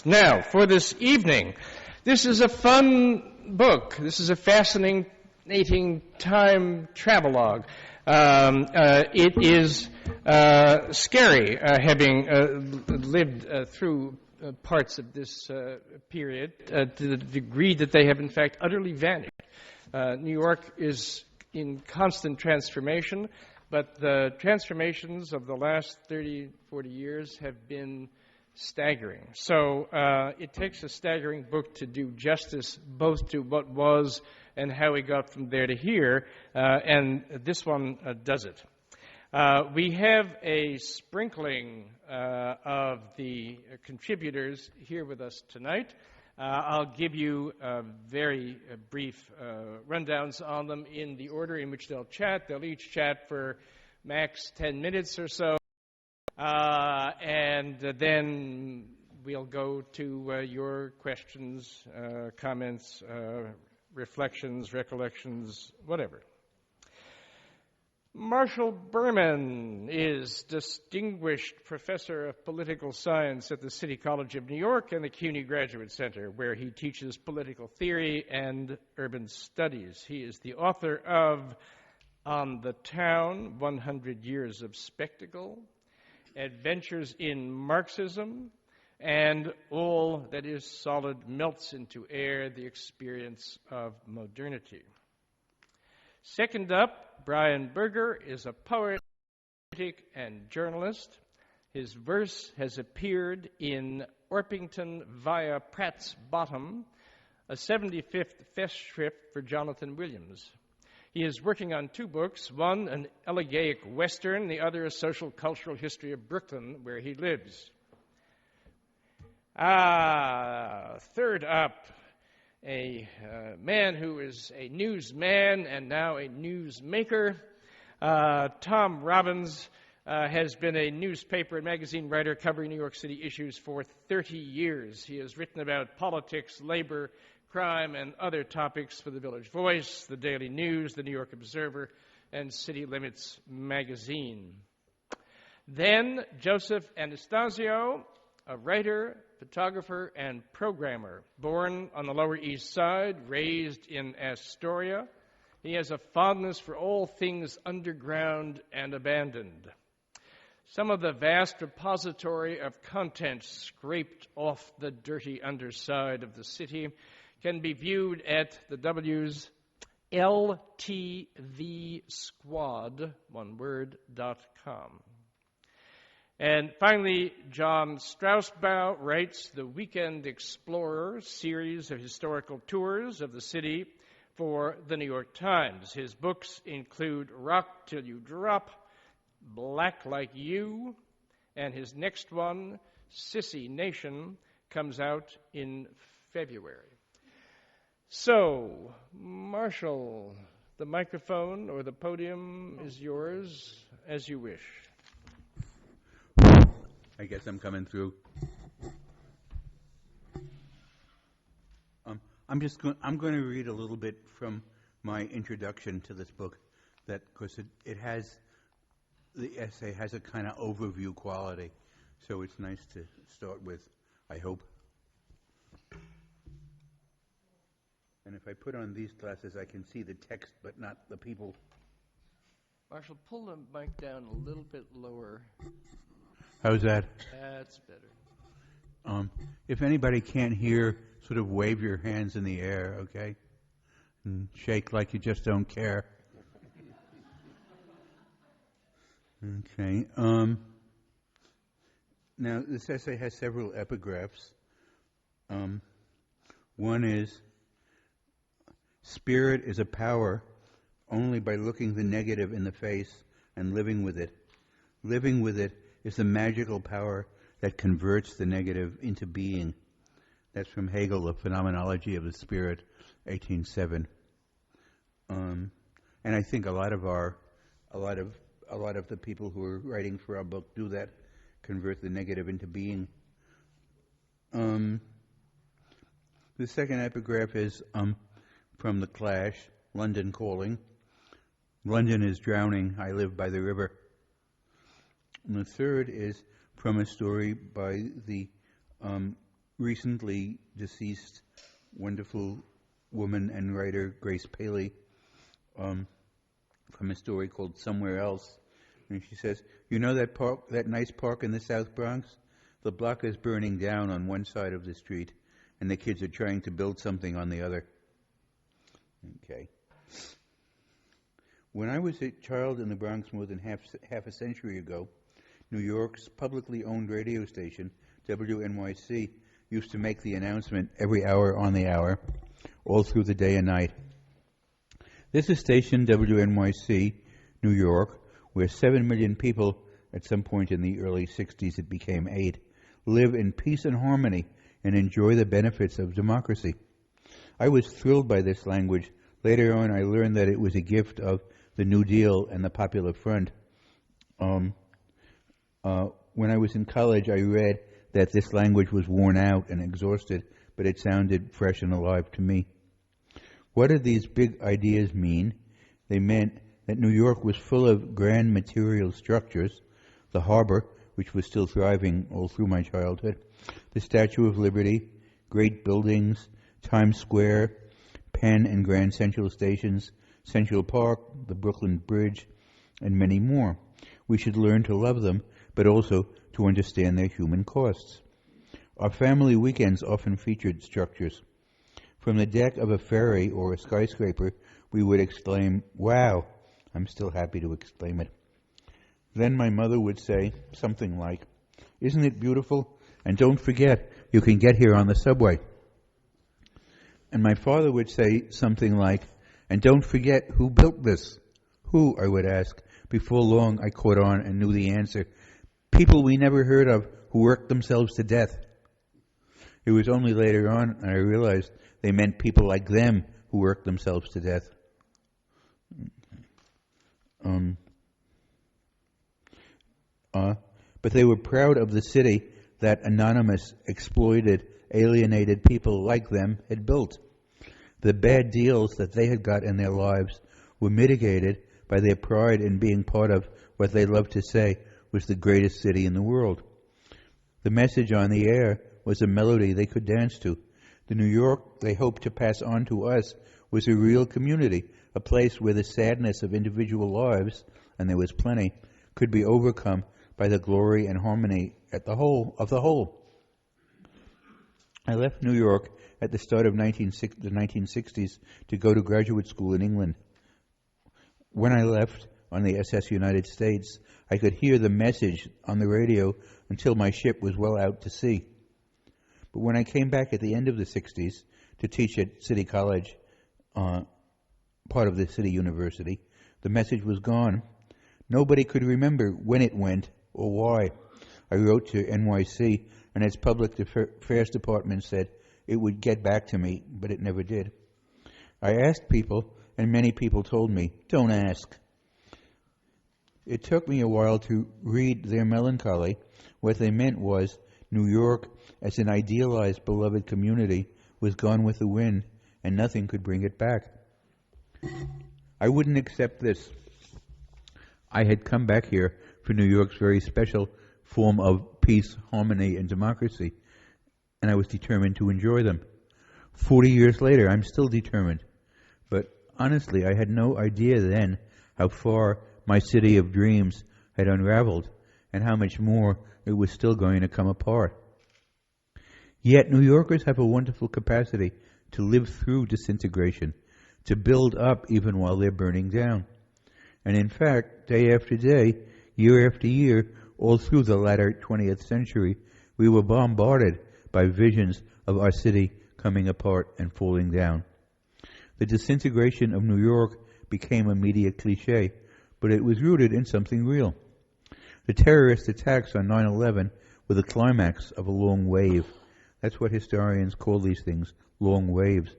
Americans. Now, for this evening, this is a fun book. This is a fascinating time travelogue. It is scary, having lived through parts of this period, to the degree that they have in fact utterly vanished. New York is in constant transformation, but the transformations of the last 30, 40 years have been staggering. So it takes a staggering book to do justice both to what was and how we got from there to here, and this one does it. We have a sprinkling of the contributors here with us tonight. I'll give you very brief rundowns on them in the order in which they'll chat. They'll each chat for max 10 minutes or so, and then we'll go to your questions, comments, reflections, recollections, whatever. Marshall Berman is Distinguished Professor of Political Science at the City College of New York and the CUNY Graduate Center, where he teaches political theory and urban studies. He is the author of On the Town, 100 Years of Spectacle, Adventures in Marxism, and All That Is Solid Melts into Air, the Experience of Modernity. Second up, Brian Berger is a poet, critic, and journalist. His verse has appeared in Orpington via Pratt's Bottom, a 75th festschrift for Jonathan Williams. He is working on two books, one an elegiac Western, the other a social cultural history of Brooklyn, where he lives. Third up, a man who is a newsman and now a newsmaker. Tom Robbins has been a newspaper and magazine writer covering New York City issues for 30 years. He has written about politics, labor, crime, and other topics for the Village Voice, the Daily News, the New York Observer, and City Limits magazine. Then Joseph Anastasio, a writer, photographer, and programmer. Born on the Lower East Side, raised in Astoria, he has a fondness for all things underground and abandoned. Some of the vast repository of content scraped off the dirty underside of the city can be viewed at the W's LTVsquad, .com. And finally, John Strausbaugh writes the Weekend Explorer series of historical tours of the city for the New York Times. His books include Rock Till You Drop, Black Like You, and his next one, Sissy Nation, comes out in February. So, Marshall, the microphone or the podium is yours, as you wish. I guess I'm coming through. I'm going to read a little bit from my introduction to this book, that because the essay has a kind of overview quality, so it's nice to start with, I hope. And if I put on these glasses, I can see the text, but not the people. Marshall, pull the mic down a little bit lower. How's that? That's better. If anybody can't hear, sort of wave your hands in the air, okay? And shake like you just don't care. Okay. Now, this essay has several epigraphs. One is, spirit is a power only by looking the negative in the face and living with it. Living with it is the magical power that converts the negative into being. That's from Hegel, The Phenomenology of the Spirit, 1807. And I think a lot of the people who are writing for our book do that, convert the negative into being. The second epigraph is from The Clash, London Calling. London is drowning, I live by the river. And the third is from a story by the recently deceased wonderful woman and writer Grace Paley from a story called Somewhere Else. And she says, you know that park, that nice park in the South Bronx? The block is burning down on one side of the street, and the kids are trying to build something on the other. Okay. When I was a child in the Bronx more than half a century ago, New York's publicly owned radio station, WNYC, used to make the announcement every hour on the hour, all through the day and night. This is station WNYC, New York, where 7 million people, at some point in the early 60s it became 8, live in peace and harmony and enjoy the benefits of democracy. I was thrilled by this language. Later on I learned that it was a gift of the New Deal and the Popular Front. When I was in college I read that this language was worn out and exhausted, but it sounded fresh and alive to me. What did these big ideas mean? They meant that New York was full of grand material structures, the harbor, which was still thriving all through my childhood, the Statue of Liberty, great buildings, Times Square, Penn and Grand Central stations, Central Park, the Brooklyn Bridge, and many more. We should learn to love them, but also to understand their human costs. Our family weekends often featured structures. From the deck of a ferry or a skyscraper, we would exclaim, "Wow!" I'm still happy to exclaim it. Then my mother would say something like, "Isn't it beautiful? And don't forget, you can get here on the subway." And my father would say something like, "And don't forget who built this." Who, I would ask. Before long, I caught on and knew the answer. People we never heard of who worked themselves to death. It was only later on I realized they meant people like them who worked themselves to death. But they were proud of the city that anonymous, exploited, alienated people like them had built. The bad deals that they had got in their lives were mitigated by their pride in being part of what they loved to say was the greatest city in the world. The message on the air was a melody they could dance to. The New York they hoped to pass on to us was a real community, a place where the sadness of individual lives, and there was plenty, could be overcome by the glory and harmony of the whole. I left New York at the start of the 1960s to go to graduate school in England. When I left on the SS United States, I could hear the message on the radio until my ship was well out to sea. But when I came back at the end of the 60s to teach at City College, part of the City University, the message was gone. Nobody could remember when it went or why. I wrote to NYC, and its public affairs department said it would get back to me, but it never did. I asked people, and many people told me, "Don't ask." It took me a while to read their melancholy. What they meant was New York, as an idealized, beloved community, was gone with the wind, and nothing could bring it back. I wouldn't accept this. I had come back here for New York's very special form of peace, harmony, and democracy, and I was determined to enjoy them. 40 years later, I'm still determined. But honestly, I had no idea then how far my city of dreams had unraveled and how much more it was still going to come apart. Yet New Yorkers have a wonderful capacity to live through disintegration, to build up even while they're burning down. And in fact, day after day, year after year, all through the latter 20th century, we were bombarded by visions of our city coming apart and falling down. The disintegration of New York became a media cliche, but it was rooted in something real. The terrorist attacks on 9/11 were the climax of a long wave. That's what historians call these things, long waves,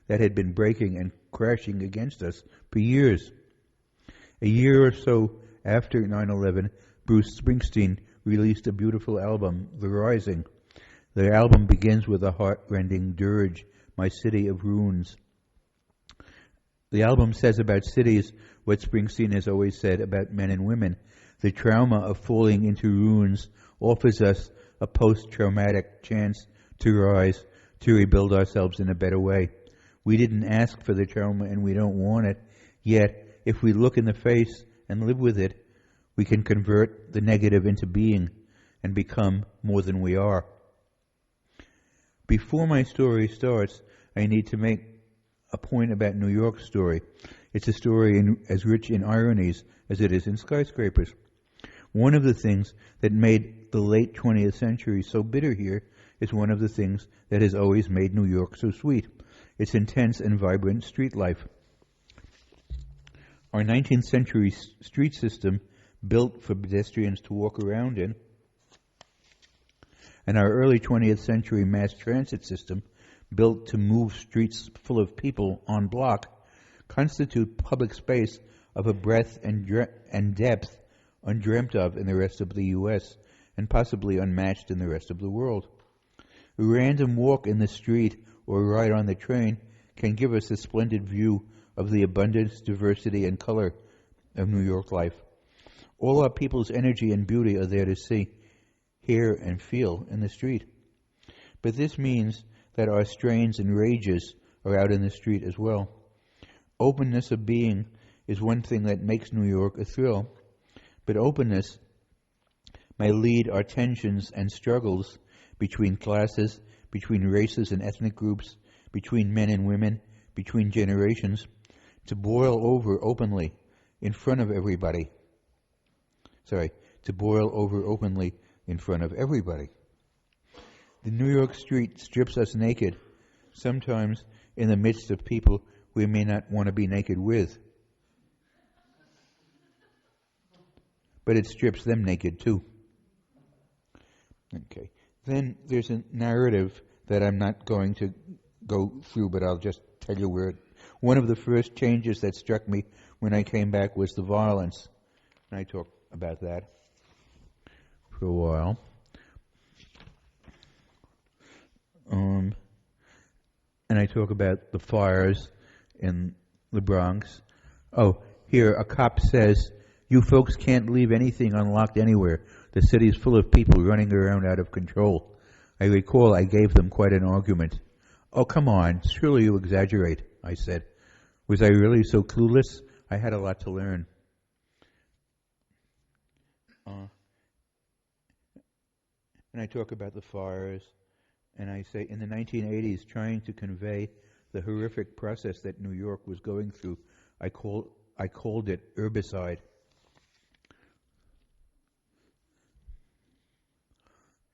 that had been breaking and crashing against us for years. A year or so after 9/11, Bruce Springsteen released a beautiful album, The Rising. The album begins with a heart-rending dirge, My City of Ruins. The album says about cities what Springsteen has always said about men and women. The trauma of falling into ruins offers us a post-traumatic chance to rise, to rebuild ourselves in a better way. We didn't ask for the trauma and we don't want it. Yet, if we look in the face and live with it, we can convert the negative into being and become more than we are. Before my story starts, I need to make a point about New York's story. It's a story as rich in ironies as it is in skyscrapers. One of the things that made the late 20th century so bitter here is one of the things that has always made New York so sweet. Its intense and vibrant street life. Our 19th century street system, built for pedestrians to walk around in, and our early 20th century mass transit system, built to move streets full of people en bloc, constitute public space of a breadth and depth undreamt of in the rest of the U.S. and possibly unmatched in the rest of the world. A random walk in the street or ride on the train can give us a splendid view of the abundance, diversity, and color of New York life. All our people's energy and beauty are there to see, hear, and feel in the street. But this means that our strains and rages are out in the street as well. Openness of being is one thing that makes New York a thrill, but openness may lead our tensions and struggles between classes, between races and ethnic groups, between men and women, between generations, to boil over openly in front of everybody. To boil over openly in front of everybody. The New York street strips us naked, sometimes in the midst of people we may not want to be naked with. But it strips them naked too. Okay. Then there's a narrative that I'm not going to go through, but I'll just tell you where one of the first changes that struck me when I came back was the violence. And I talked about that for a while. And I talk about the fires in the Bronx. Oh, here a cop says, "You folks can't leave anything unlocked anywhere. The city's full of people running around out of control." I recall I gave them quite an argument. "Oh, come on, surely you exaggerate," I said. Was I really so clueless? I had a lot to learn. And I talk about the fires, and I say in the 1980s, trying to convey the horrific process that New York was going through, I called it herbicide.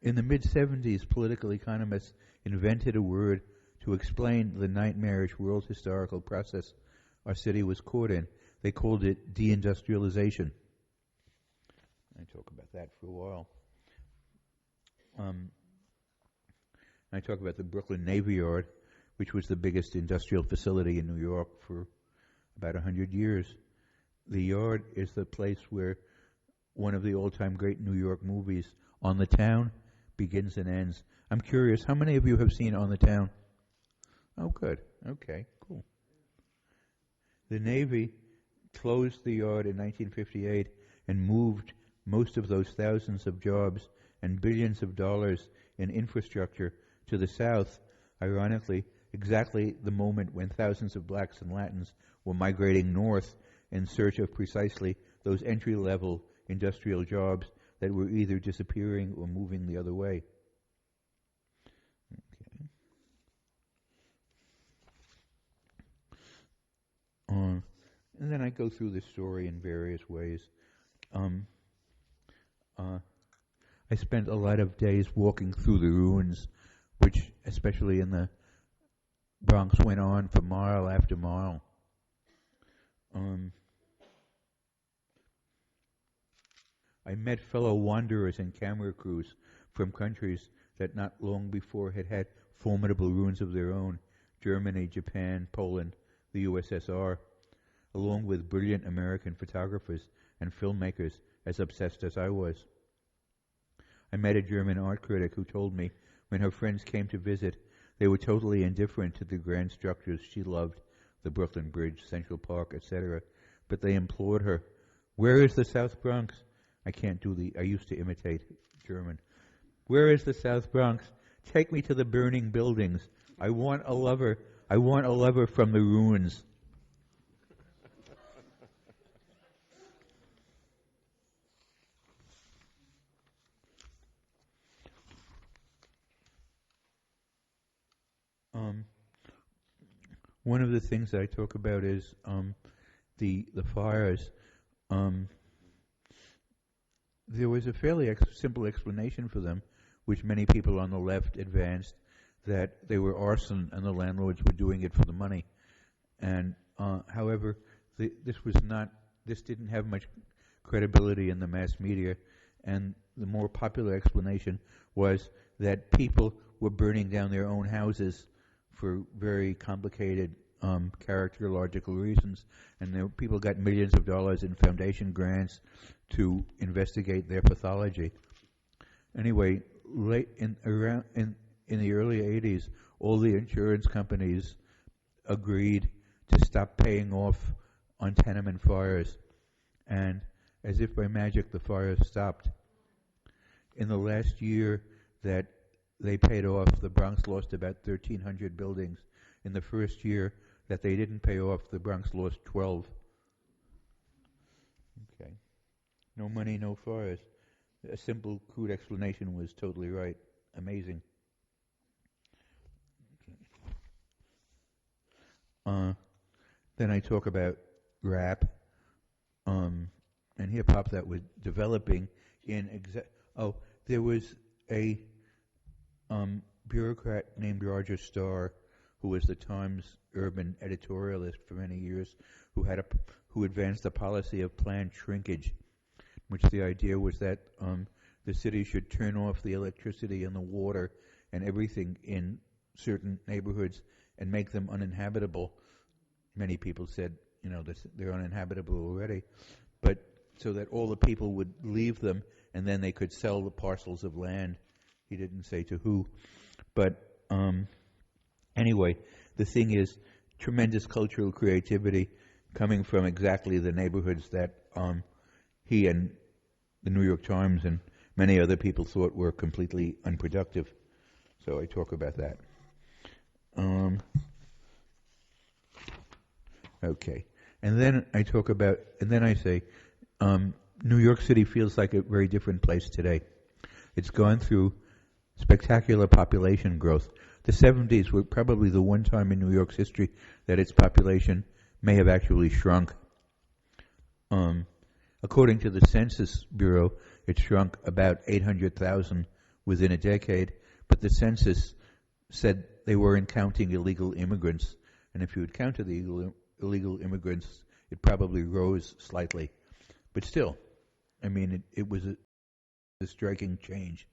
In the mid-'70s, political economists invented a word to explain the nightmarish world historical process our city was caught in. They called it deindustrialization. I talk about that for a while. I talk about the Brooklyn Navy Yard, which was the biggest industrial facility in New York for about 100 years. The Yard is the place where one of the all-time great New York movies, On the Town, begins and ends. I'm curious, how many of you have seen On the Town? Oh, good. Okay, cool. The Navy closed the Yard in 1958 and moved most of those thousands of jobs and billions of dollars in infrastructure to the south, ironically, exactly the moment when thousands of blacks and Latins were migrating north in search of precisely those entry-level industrial jobs that were either disappearing or moving the other way. Okay. And then I go through this story in various ways. I spent a lot of days walking through the ruins, which, especially in the Bronx, went on for mile after mile. I met fellow wanderers and camera crews from countries that not long before had had formidable ruins of their own: Germany, Japan, Poland, the USSR, along with brilliant American photographers and filmmakers as obsessed as I was. I met a German art critic who told me when her friends came to visit, they were totally indifferent to the grand structures she loved, the Brooklyn Bridge, Central Park, etc., but they implored her, "Where is the South Bronx?" I used to imitate German. "Where is the South Bronx? Take me to the burning buildings. I want a lover. I want a lover from the ruins. One of the things that I talk about is the fires. Um, there was a fairly simple explanation for them, which many people on the left advanced, that they were arson and the landlords were doing it for the money. And however, this didn't have much credibility in the mass media, and the more popular explanation was that people were burning down their own houses for very complicated characterological reasons, and people got millions of dollars in foundation grants to investigate their pathology. Anyway, late in the early 80s, all the insurance companies agreed to stop paying off on tenement fires, and as if by magic, the fires stopped. In the last year that they paid off, the Bronx lost about 1,300 buildings. In the first year that they didn't pay off, the Bronx lost 12. Okay. No money, no fires. A simple, crude explanation was totally right. Amazing. Okay. Then I talk about rap and hip hop that was developing in there was a bureaucrat named Roger Starr, who was the Times urban editorialist for many years, who advanced a policy of planned shrinkage, which the idea was that the city should turn off the electricity and the water and everything in certain neighborhoods and make them uninhabitable. Many people said, they're uninhabitable already, but so that all the people would leave them and then they could sell the parcels of land. He didn't say to who, but anyway, the thing is tremendous cultural creativity coming from exactly the neighborhoods that he and the New York Times and many other people thought were completely unproductive. So I talk about that. Okay. And then I say, New York City feels like a very different place today. It's gone through spectacular population growth. The 70s were probably the one time in New York's history that its population may have actually shrunk. According to the Census Bureau, it shrunk about 800,000 within a decade, but the census said they weren't counting illegal immigrants, and if you had counted the illegal immigrants, it probably rose slightly. But still, it was a striking change.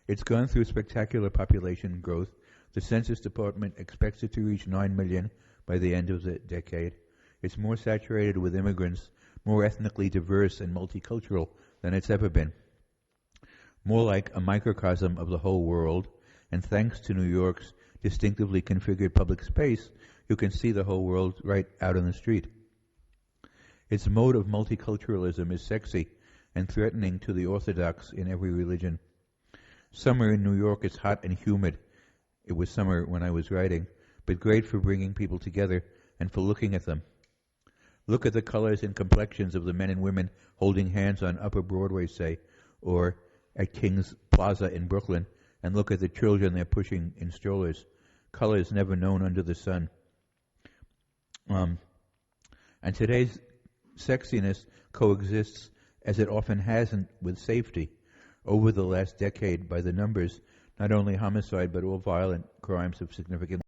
It's gone through spectacular population growth. The Census Department expects it to reach 9 million by the end of the decade. It's more saturated with immigrants, more ethnically diverse and multicultural than it's ever been. More like a microcosm of the whole world, and thanks to New York's distinctively configured public space, you can see the whole world right out on the street. Its mode of multiculturalism is sexy and threatening to the orthodox in every religion. Summer in New York is hot and humid. It was summer when I was writing, but great for bringing people together and for looking at them. Look at the colors and complexions of the men and women holding hands on Upper Broadway, say, or at King's Plaza in Brooklyn, and look at the children they're pushing in strollers. Colors never known under the sun. And today's sexiness coexists, as it often hasn't, with safety. Over the last decade, by the numbers, not only homicide but all violent crimes have significantly.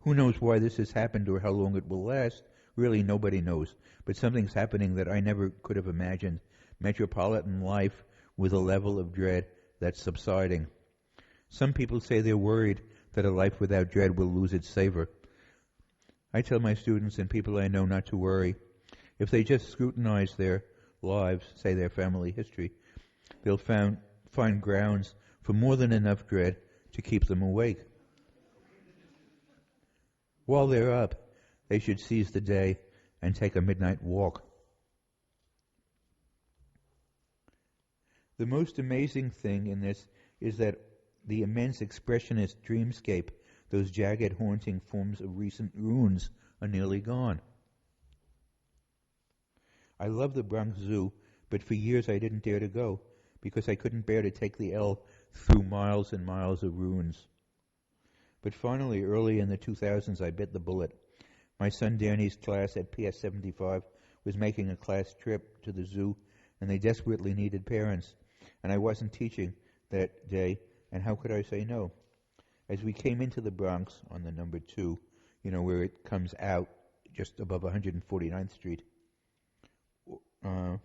Who knows why this has happened or how long it will last? Really, nobody knows. But something's happening that I never could have imagined. Metropolitan life with a level of dread that's subsiding. Some people say they're worried that a life without dread will lose its savor. I tell my students and people I know not to worry. If they just scrutinize their lives, say their family history, they'll find grounds for more than enough dread to keep them awake. While they're up, they should seize the day and take a midnight walk. The most amazing thing in this is that the immense expressionist dreamscape, those jagged, haunting forms of recent ruins, are nearly gone. I love the Bronx Zoo, but for years I didn't dare to go because I couldn't bear to take the L through miles and miles of ruins. But finally, early in the 2000s, I bit the bullet. My son Danny's class at PS 75 was making a class trip to the zoo, and they desperately needed parents. And I wasn't teaching that day, and how could I say no? As we came into the Bronx on the number 2, where it comes out just above 149th Street, I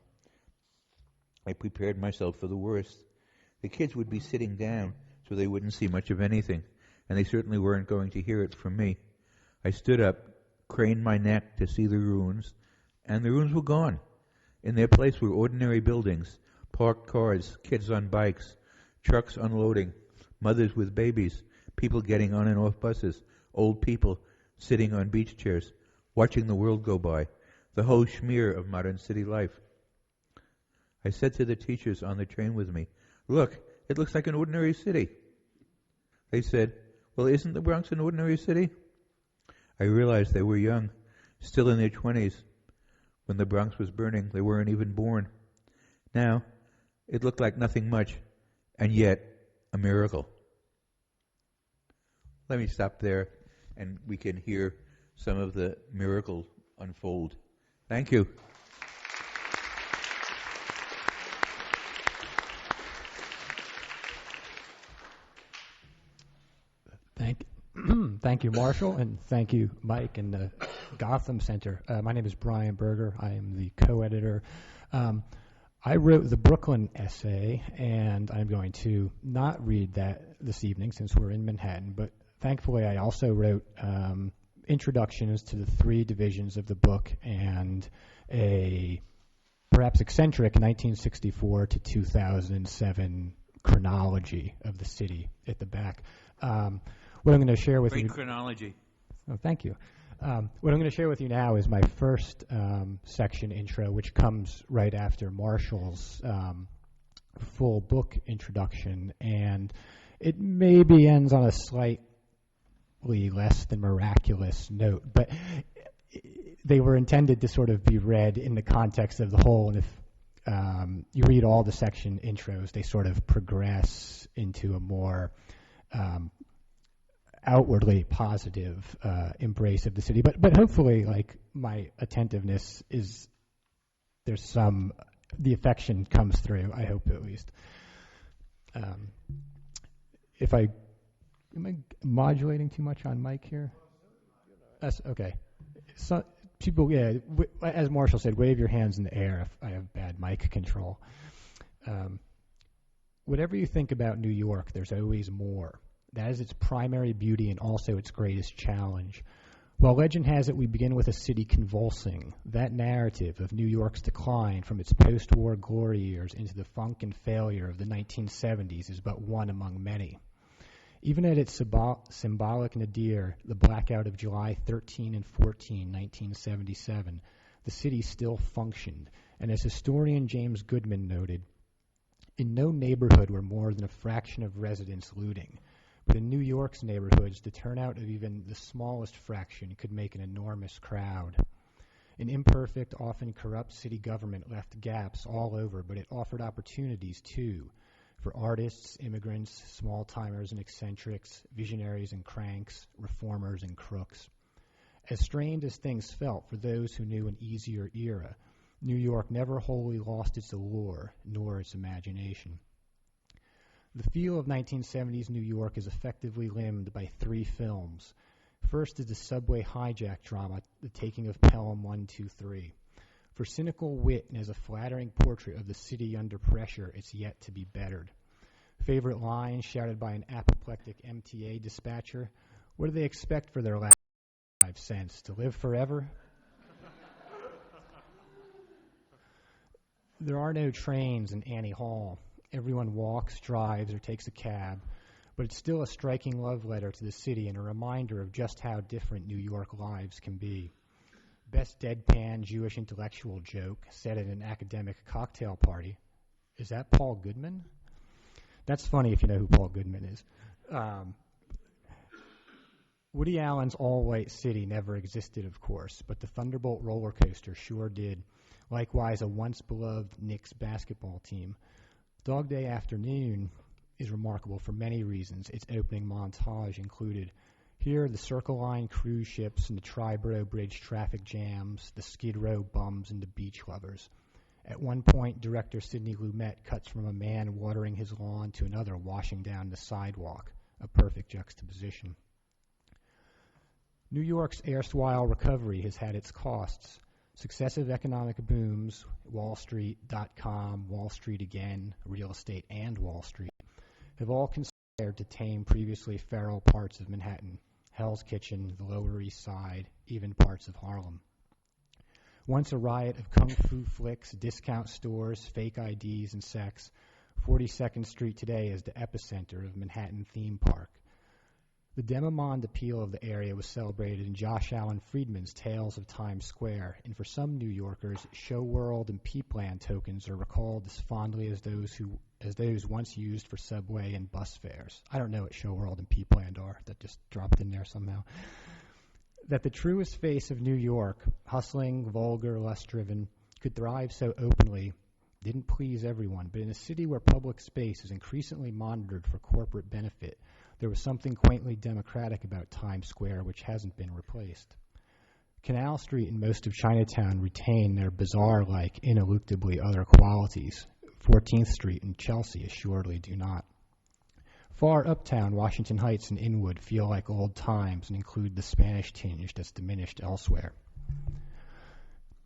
prepared myself for the worst. The kids would be sitting down, so they wouldn't see much of anything, and they certainly weren't going to hear it from me. I stood up, craned my neck to see the ruins, and the ruins were gone. In their place were ordinary buildings, parked cars, kids on bikes, trucks unloading, mothers with babies, people getting on and off buses, old people sitting on beach chairs, watching the world go by, the whole schmear of modern city life. I said to the teachers on the train with me, "Look, it looks like an ordinary city." They said, "Well, isn't the Bronx an ordinary city?" I realized they were young, still in their 20s. When the Bronx was burning, they weren't even born. Now, it looked like nothing much, and yet a miracle. Let me stop there, and we can hear some of the miracle unfold. Thank you. Thank you, Marshall, and thank you, Mike, and the Gotham Center. My name is Brian Berger. I am the co-editor. I wrote the Brooklyn essay, and I'm going to not read that this evening since we're in Manhattan, but thankfully I also wrote introductions to the 3 divisions of the book and a perhaps eccentric 1964 to 2007 chronology of the city at the back. What I'm going to share with you... Great chronology. Oh, thank you. What I'm going to share with you now is my first section intro, which comes right after Marshall's full book introduction, and it maybe ends on a slightly less than miraculous note, but they were intended to sort of be read in the context of the whole, and if you read all the section intros, they sort of progress into a more outwardly positive embrace of the city, but hopefully, like, my attentiveness is the affection comes through. I hope at least. Am I modulating too much on mic here? That's okay. So people, as Marshall said, wave your hands in the air if I have bad mic control. Whatever you think about New York, there's always more. That is its primary beauty and also its greatest challenge. While legend has it we begin with a city convulsing, that narrative of New York's decline from its post-war glory years into the funk and failure of the 1970s is but one among many. Even at its symbolic nadir, the blackout of July 13 and 14, 1977, the city still functioned, and as historian James Goodman noted, in no neighborhood were more than a fraction of residents looting. But in New York's neighborhoods, the turnout of even the smallest fraction could make an enormous crowd. An imperfect, often corrupt city government left gaps all over, but it offered opportunities, too, for artists, immigrants, small-timers and eccentrics, visionaries and cranks, reformers and crooks. As strained as things felt for those who knew an easier era, New York never wholly lost its allure, nor its imagination. The feel of 1970s New York is effectively limned by 3 films. First is the subway hijack drama, The Taking of Pelham 123. For cynical wit and as a flattering portrait of the city under pressure, it's yet to be bettered. Favorite line shouted by an apoplectic MTA dispatcher, what do they expect for their last 5 cents? To live forever? There are no trains in Annie Hall. Everyone walks, drives, or takes a cab, but it's still a striking love letter to the city and a reminder of just how different New York lives can be. Best deadpan Jewish intellectual joke said at an academic cocktail party, Is that Paul Goodman? That's funny if you know who Paul Goodman is. Woody Allen's all-white city never existed, of course, but the Thunderbolt roller coaster sure did. Likewise, a once-beloved Knicks basketball team. Dog Day Afternoon is remarkable for many reasons. Its opening montage included: here, the Circle Line cruise ships and the Triborough Bridge traffic jams, the Skid Row bums and the beach lovers. At one point, director Sidney Lumet cuts from a man watering his lawn to another washing down the sidewalk, a perfect juxtaposition. New York's erstwhile recovery has had its costs. Successive economic booms, Wall Street, .com, Wall Street again, real estate, and Wall Street, have all conspired to tame previously feral parts of Manhattan, Hell's Kitchen, the Lower East Side, even parts of Harlem. Once a riot of kung fu flicks, discount stores, fake IDs, and sex, 42nd Street today is the epicenter of Manhattan theme park. The demi-monde appeal of the area was celebrated in Josh Allen Friedman's Tales of Times Square, and for some New Yorkers, Show World and Peepland tokens are recalled as fondly as those once used for subway and bus fares. I don't know what Show World and Peepland are. That just dropped in there somehow. That the truest face of New York, hustling, vulgar, lust-driven, could thrive so openly didn't please everyone, but in a city where public space is increasingly monitored for corporate benefit, there was something quaintly democratic about Times Square which hasn't been replaced. Canal Street and most of Chinatown retain their bazaar-like, ineluctably other qualities. 14th Street and Chelsea assuredly do not. Far uptown, Washington Heights and Inwood feel like old times and include the Spanish tinge that's diminished elsewhere.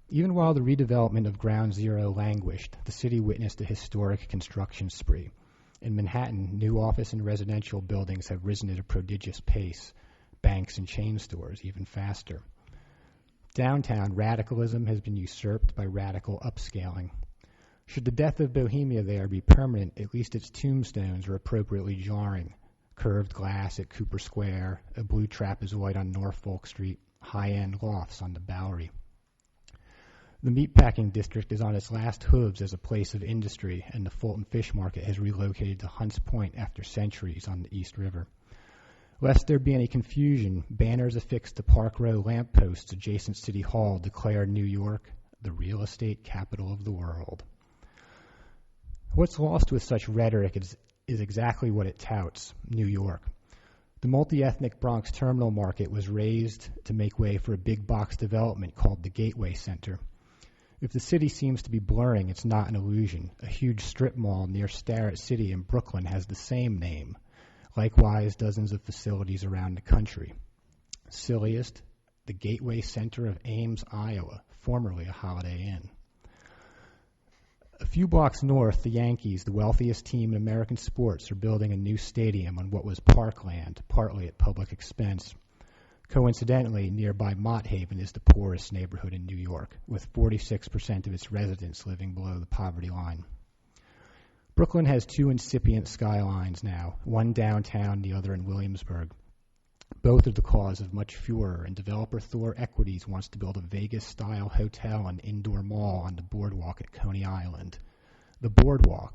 Even while the redevelopment of Ground Zero languished, the city witnessed a historic construction spree. In Manhattan, new office and residential buildings have risen at a prodigious pace, banks and chain stores even faster. Downtown, radicalism has been usurped by radical upscaling. Should the death of Bohemia there be permanent, at least its tombstones are appropriately jarring. Curved glass at Cooper Square, a blue trapezoid on Norfolk Street, high-end lofts on the Bowery. The meatpacking district is on its last hooves as a place of industry, and the Fulton Fish Market has relocated to Hunts Point after centuries on the East River. Lest there be any confusion, banners affixed to Park Row lampposts adjacent City Hall declare New York the real estate capital of the world. What's lost with such rhetoric is exactly what it touts, New York. The multi-ethnic Bronx terminal market was raised to make way for a big box development called the Gateway Center. If the city seems to be blurring, it's not an illusion. A huge strip mall near Starrett City in Brooklyn has the same name. Likewise, dozens of facilities around the country. Silliest, the Gateway Center of Ames, Iowa, formerly a Holiday Inn. A few blocks north, the Yankees, the wealthiest team in American sports, are building a new stadium on what was parkland, partly at public expense. Coincidentally, nearby Mott Haven is the poorest neighborhood in New York, with 46% of its residents living below the poverty line. Brooklyn has two incipient skylines now, one downtown, the other in Williamsburg. Both are the cause of much furor, and developer Thor Equities wants to build a Vegas-style hotel and indoor mall on the boardwalk at Coney Island. The boardwalk.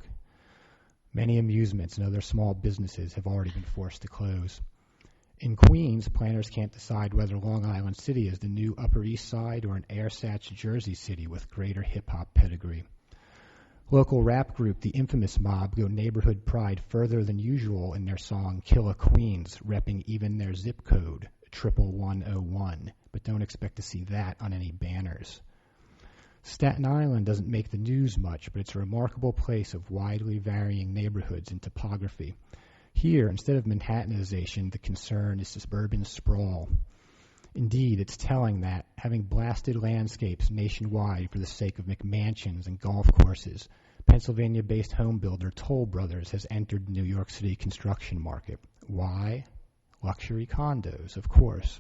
Many amusements and other small businesses have already been forced to close. In Queens, planners can't decide whether Long Island City is the new Upper East Side or an ersatz Jersey City with greater hip-hop pedigree. Local rap group The Infamous Mob go neighborhood pride further than usual in their song Killa Queens, repping even their zip code, 11101, but don't expect to see that on any banners. Staten Island doesn't make the news much, but it's a remarkable place of widely varying neighborhoods and topography. Here, instead of Manhattanization, the concern is suburban sprawl. Indeed, it's telling that, having blasted landscapes nationwide for the sake of McMansions and golf courses, Pennsylvania-based home builder Toll Brothers has entered the New York City construction market. Why? Luxury condos, of course.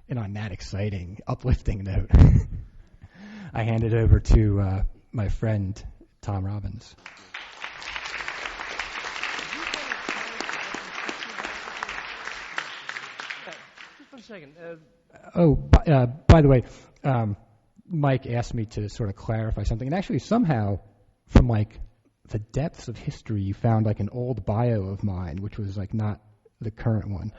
And on that exciting, uplifting note, I hand it over to my friend, Tom Robbins. Second. By the way, Mike asked me to sort of clarify something, and actually somehow, from like the depths of history, you found like an old bio of mine, which was like not the current one.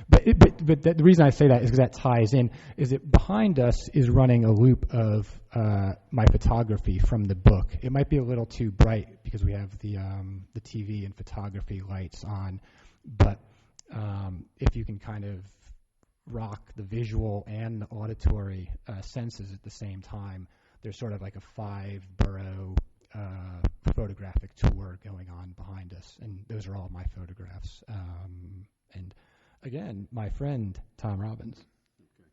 But the reason I say that is because that ties in, is that behind us is running a loop of my photography from the book. It might be a little too bright because we have the TV and photography lights on, but if you can kind of rock the visual and the auditory senses at the same time, there's sort of like a 5-borough photographic tour going on behind us, and those are all my photographs. And again, my friend Tom Robbins. Okay.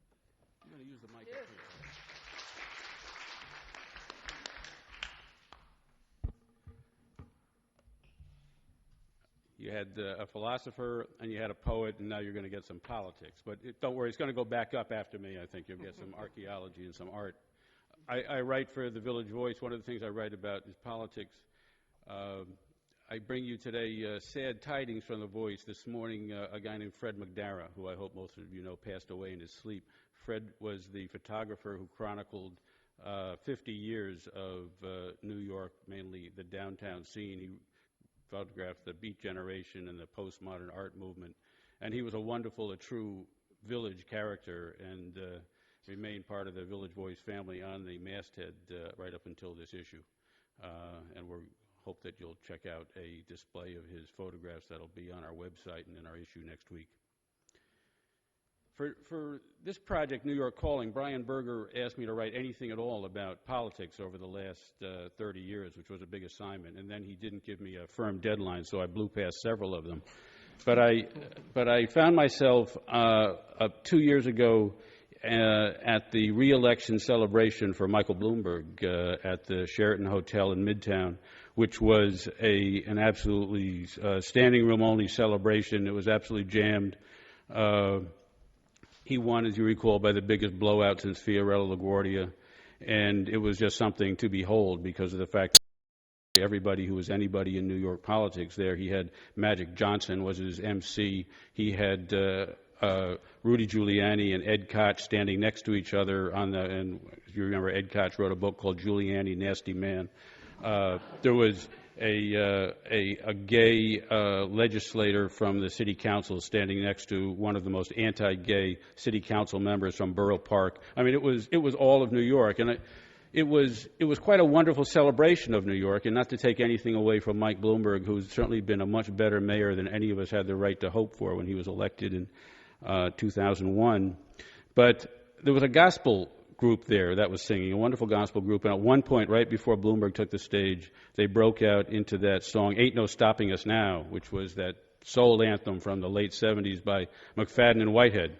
I'm going to use the mic. Up here. You had a philosopher and you had a poet, and now you're going to get some politics. But don't worry, it's going to go back up after me. I think you'll get some archaeology and some art. I write for the Village Voice. One of the things I write about is politics. I bring you today sad tidings from the Voice. This morning, a guy named Fred McDarrah, who I hope most of you know, passed away in his sleep. Fred was the photographer who chronicled 50 years of New York, mainly the downtown scene. He photographed the Beat Generation and the postmodern art movement. And he was a wonderful, a true village character, and remained part of the Village Voice family on the masthead right up until this issue. And we hope that you'll check out a display of his photographs that'll be on our website and in our issue next week. For this project, New York Calling, Brian Berger asked me to write anything at all about politics over the last 30 years, which was a big assignment, and then he didn't give me a firm deadline, so I blew past several of them. But I found myself 2 years ago at the re-election celebration for Michael Bloomberg at the Sheraton Hotel in Midtown, which was an absolutely standing room only celebration. It was absolutely jammed. He won, as you recall, by the biggest blowout since Fiorello LaGuardia, and it was just something to behold because of the fact that everybody who was anybody in New York politics there. He had Magic Johnson was his MC. He had Rudy Giuliani and Ed Koch standing next to each other and if you remember, Ed Koch wrote a book called Giuliani, Nasty Man. There was a gay legislator from the city council standing next to one of the most anti-gay city council members from Borough Park. I mean, it was all of New York, and it was quite a wonderful celebration of New York. And not to take anything away from Mike Bloomberg, who's certainly been a much better mayor than any of us had the right to hope for when he was elected in 2001. But there was a gospel group there that was singing, a wonderful gospel group, and at one point, right before Bloomberg took the stage, they broke out into that song, Ain't No Stopping Us Now, which was that soul anthem from the late 70s by McFadden and Whitehead.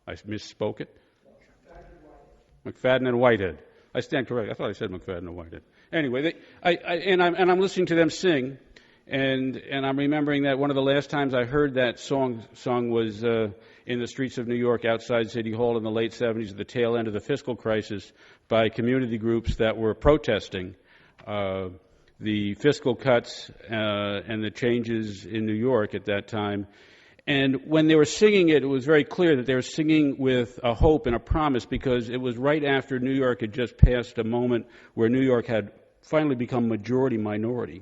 I misspoke it? McFadden and Whitehead. I stand correct. I thought I said McFadden and Whitehead. Anyway, I'm listening to them sing, and I'm remembering that one of the last times I heard that song was in the streets of New York outside City Hall in the late 70s at the tail end of the fiscal crisis by community groups that were protesting the fiscal cuts and the changes in New York at that time. And when they were singing it, it was very clear that they were singing with a hope and a promise, because it was right after New York had just passed a moment where New York had finally become majority minority.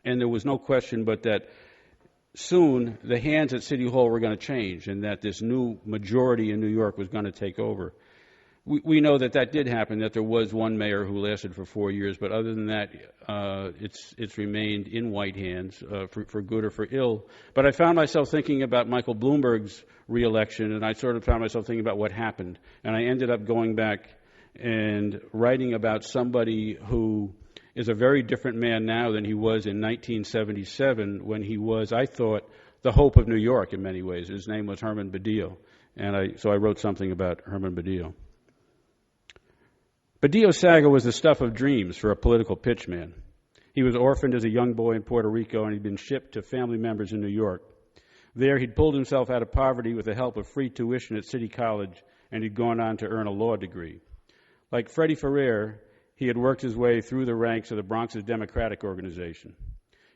And there was no question but that soon the hands at City Hall were going to change, and that this new majority in New York was going to take over. We know that did happen, that there was one mayor who lasted for 4 years, but other than that, it's remained in white hands for good or for ill. But I found myself thinking about Michael Bloomberg's re-election, and I sort of found myself thinking about what happened. And I ended up going back and writing about somebody who is a very different man now than he was in 1977, when he was, I thought, the hope of New York in many ways. His name was Herman Badillo, and so I wrote something about Herman Badillo. Badillo's saga was the stuff of dreams for a political pitchman. He was orphaned as a young boy in Puerto Rico, and he'd been shipped to family members in New York. There, he'd pulled himself out of poverty with the help of free tuition at City College, and he'd gone on to earn a law degree. Like Freddie Ferrer, he had worked his way through the ranks of the Bronx's Democratic Organization.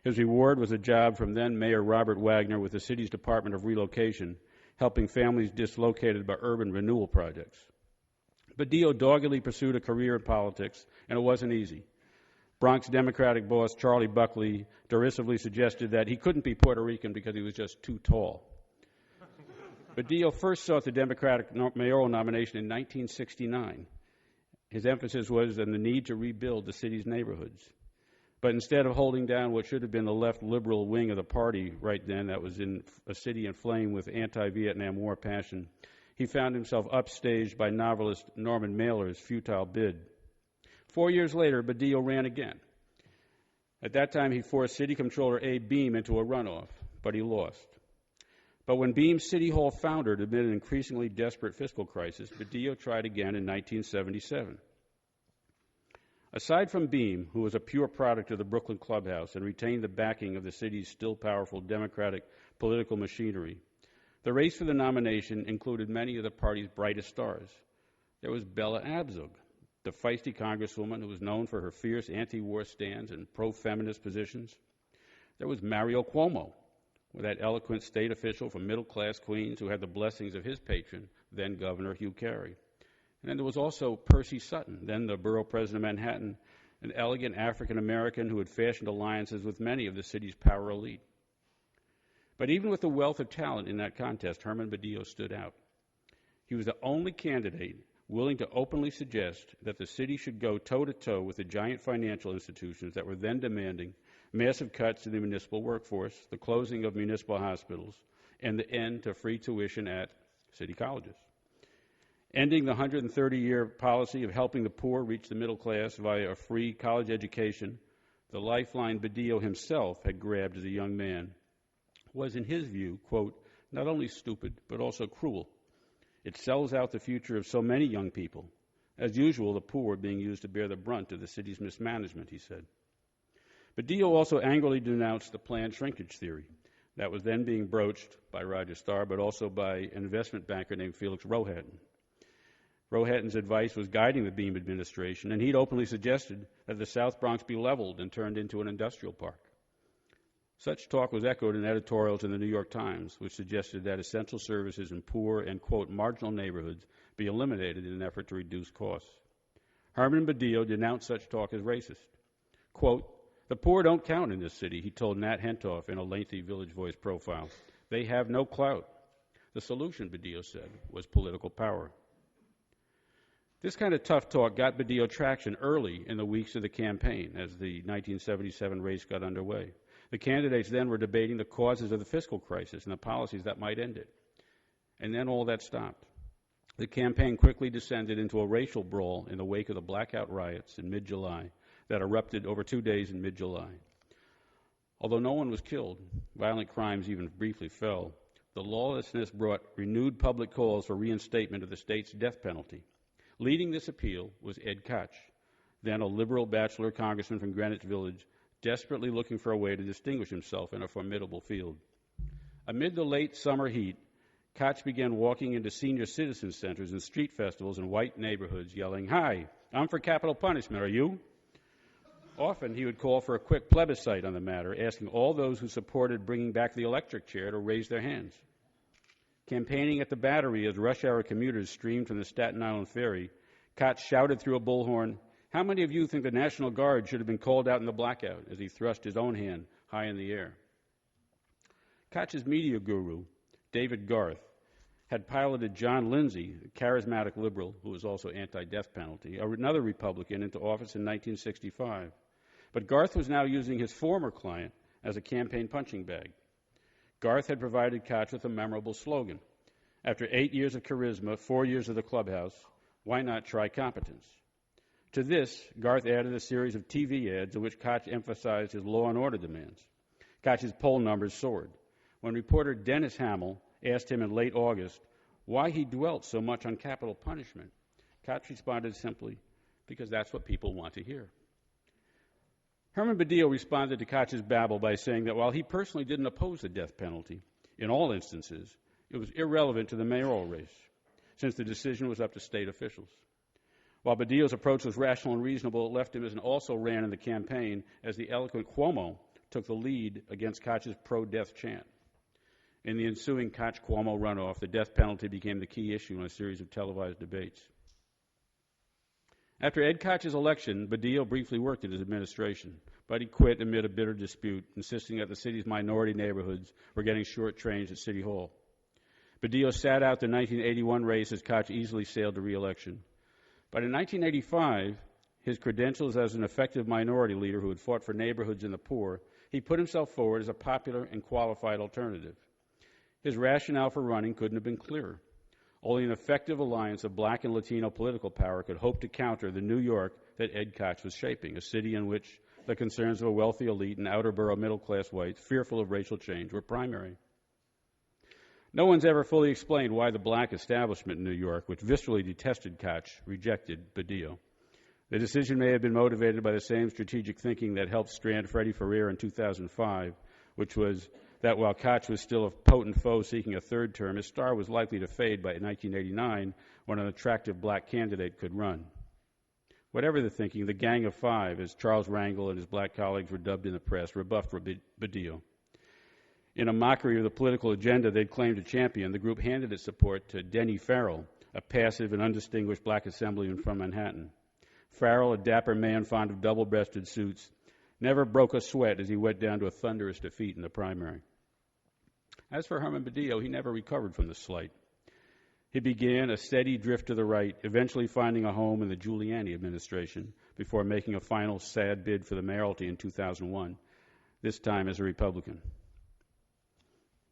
His reward was a job from then Mayor Robert Wagner with the city's Department of Relocation, helping families dislocated by urban renewal projects. Badillo doggedly pursued a career in politics, and it wasn't easy. Bronx Democratic boss Charlie Buckley derisively suggested that he couldn't be Puerto Rican because he was just too tall. Badillo first sought the Democratic mayoral nomination in 1969. His emphasis was on the need to rebuild the city's neighborhoods. But instead of holding down what should have been the left liberal wing of the party right then, that was in a city inflamed with anti-Vietnam War passion, he found himself upstaged by novelist Norman Mailer's futile bid. 4 years later, Badillo ran again. At that time, he forced City Comptroller Abe Beame into a runoff, but he lost. But when Beame's City Hall foundered amid an increasingly desperate fiscal crisis, Badillo tried again in 1977. Aside from Beame, who was a pure product of the Brooklyn clubhouse and retained the backing of the city's still powerful Democratic political machinery, the race for the nomination included many of the party's brightest stars. There was Bella Abzug, the feisty congresswoman who was known for her fierce anti-war stands and pro-feminist positions. There was Mario Cuomo, that eloquent state official from middle-class Queens who had the blessings of his patron, then Governor Hugh Carey. And then there was also Percy Sutton, then the borough president of Manhattan, an elegant African-American who had fashioned alliances with many of the city's power elite. But even with the wealth of talent in that contest, Herman Badillo stood out. He was the only candidate willing to openly suggest that the city should go toe-to-toe with the giant financial institutions that were then demanding massive cuts in the municipal workforce, the closing of municipal hospitals, and the end to free tuition at city colleges. Ending the 130-year policy of helping the poor reach the middle class via a free college education, the lifeline Badillo himself had grabbed as a young man, was, in his view, quote, not only stupid, but also cruel. It sells out the future of so many young people. As usual, the poor being used to bear the brunt of the city's mismanagement, he said. Badillo also angrily denounced the planned shrinkage theory that was then being broached by Roger Starr, but also by an investment banker named Felix Rohatyn. Rohatyn's advice was guiding the Beame administration, and he'd openly suggested that the South Bronx be leveled and turned into an industrial park. Such talk was echoed in editorials in the New York Times, which suggested that essential services in poor and, quote, marginal neighborhoods be eliminated in an effort to reduce costs. Herman Badillo denounced such talk as racist. Quote, the poor don't count in this city, he told Nat Hentoff in a lengthy Village Voice profile. They have no clout. The solution, Badillo said, was political power. This kind of tough talk got Badillo traction early in the weeks of the campaign as the 1977 race got underway. The candidates then were debating the causes of the fiscal crisis and the policies that might end it. And then all that stopped. The campaign quickly descended into a racial brawl in the wake of the Blackout riots in mid-July that erupted over 2 days in mid-July. Although no one was killed, violent crimes even briefly fell, the lawlessness brought renewed public calls for reinstatement of the state's death penalty. Leading this appeal was Ed Koch, then a liberal bachelor congressman from Greenwich Village, desperately looking for a way to distinguish himself in a formidable field. Amid the late summer heat, Koch began walking into senior citizen centers and street festivals in white neighborhoods, yelling, "Hi, I'm for capital punishment, are you?" Often he would call for a quick plebiscite on the matter, asking all those who supported bringing back the electric chair to raise their hands. Campaigning at the Battery as rush-hour commuters streamed from the Staten Island ferry, Koch shouted through a bullhorn, "How many of you think the National Guard should have been called out in the blackout?" as he thrust his own hand high in the air. Koch's media guru, David Garth, had piloted John Lindsay, a charismatic liberal who was also anti-death penalty, another Republican, into office in 1965. But Garth was now using his former client as a campaign punching bag. Garth had provided Koch with a memorable slogan. After 8 years of charisma, 4 years of the clubhouse, why not try competence? To this, Garth added a series of TV ads in which Koch emphasized his law and order demands. Koch's poll numbers soared. When reporter Dennis Hamill asked him in late August why he dwelt so much on capital punishment, Koch responded simply, because that's what people want to hear. Herman Badillo responded to Koch's babble by saying that while he personally didn't oppose the death penalty, in all instances, it was irrelevant to the mayoral race, since the decision was up to state officials. While Badillo's approach was rational and reasonable, it left him as an also-ran in the campaign as the eloquent Cuomo took the lead against Koch's pro-death chant. In the ensuing Koch-Cuomo runoff, the death penalty became the key issue in a series of televised debates. After Ed Koch's election, Badillo briefly worked in his administration, but he quit amid a bitter dispute, insisting that the city's minority neighborhoods were getting short trains at City Hall. Badillo sat out the 1981 race as Koch easily sailed to re-election. But in 1985, his credentials as an effective minority leader who had fought for neighborhoods and the poor, he put himself forward as a popular and qualified alternative. His rationale for running couldn't have been clearer. Only an effective alliance of black and Latino political power could hope to counter the New York that Ed Koch was shaping, a city in which the concerns of a wealthy elite and outer borough middle-class whites, fearful of racial change, were primary. No one's ever fully explained why the black establishment in New York, which viscerally detested Koch, rejected Badillo. The decision may have been motivated by the same strategic thinking that helped strand Freddie Ferrer in 2005, which was that while Koch was still a potent foe seeking a third term, his star was likely to fade by 1989 when an attractive black candidate could run. Whatever the thinking, the Gang of Five, as Charles Rangel and his black colleagues were dubbed in the press, rebuffed Badillo. In a mockery of the political agenda they'd claimed to champion, the group handed its support to Denny Farrell, a passive and undistinguished black assemblyman from Manhattan. Farrell, a dapper man fond of double-breasted suits, never broke a sweat as he went down to a thunderous defeat in the primary. As for Herman Badillo, he never recovered from the slight. He began a steady drift to the right, eventually finding a home in the Giuliani administration before making a final sad bid for the mayoralty in 2001, this time as a Republican.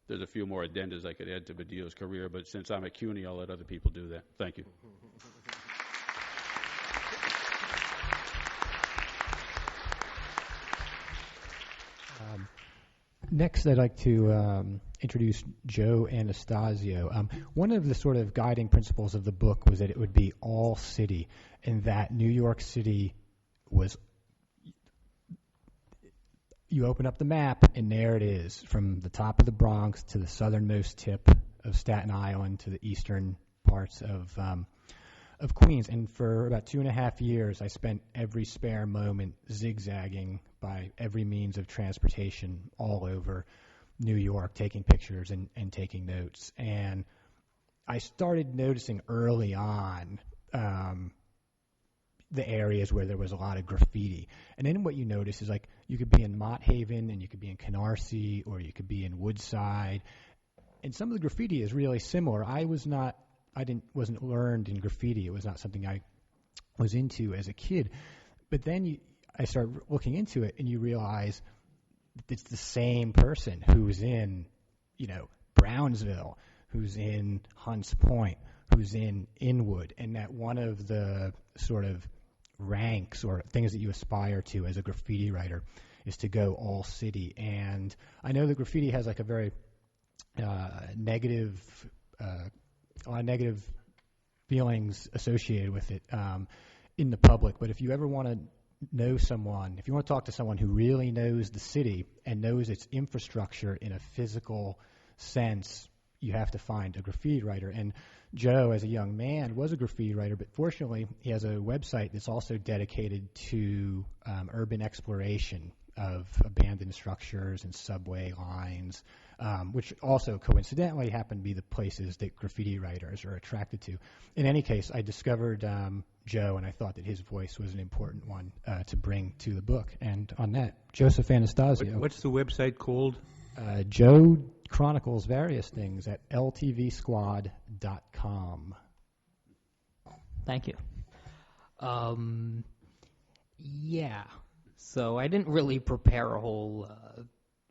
There's a few more addendas I could add to Badillo's career, but since I'm at CUNY, I'll let other people do that. Thank you. Next, I'd like to introduce Joe Anastasio. One of the sort of guiding principles of the book was that it would be all city, and that New York City was, you open up the map, and there it is, from the top of the Bronx to the southernmost tip of Staten Island to the eastern parts of Queens. And for about 2.5 years, I spent every spare moment zigzagging by every means of transportation all over New York, taking pictures and taking notes. And I started noticing early on the areas where there was a lot of graffiti. And then what you notice is, like, you could be in Mott Haven and you could be in Canarsie or you could be in Woodside. And some of the graffiti is really similar. I wasn't learned in graffiti. It was not something I was into as a kid. But then I started looking into it, and you realize it's the same person who's in, Brownsville, who's in Hunts Point, who's in Inwood, and that one of the sort of ranks or things that you aspire to as a graffiti writer is to go all city. And I know that graffiti has like a very negative feelings associated with it in the public. But if you ever want to know someone, if you want to talk to someone who really knows the city and knows its infrastructure in a physical sense, you have to find a graffiti writer. And Joe, as a young man, was a graffiti writer, but fortunately he has a website that's also dedicated to urban exploration of abandoned structures and subway lines, which also coincidentally happen to be the places that graffiti writers are attracted to. In any case, I discovered Joe, and I thought that his voice was an important one to bring to the book. And on that, Joseph Anastasio. What's the website called? Joe chronicles various things at ltvsquad.com. Thank you. Yeah. So I didn't really prepare a whole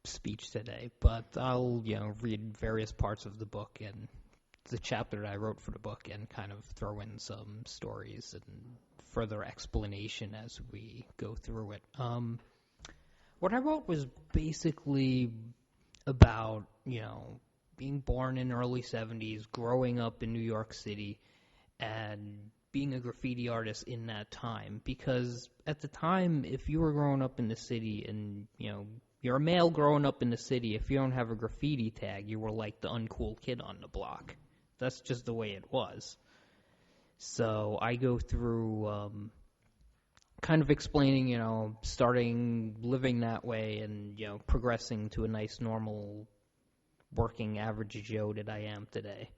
speech today, but I'll read various parts of the book and the chapter that I wrote for the book and kind of throw in some stories and further explanation as we go through it. What I wrote was basically about being born in the early 70s, growing up in New York City, and being a graffiti artist in that time. Because at the time, if you were growing up in the city and, you're a male growing up in the city, if you don't have a graffiti tag, you were like the uncool kid on the block. That's just the way it was. So I go through kind of explaining, starting living that way and, progressing to a nice, normal, working average Joe that I am today.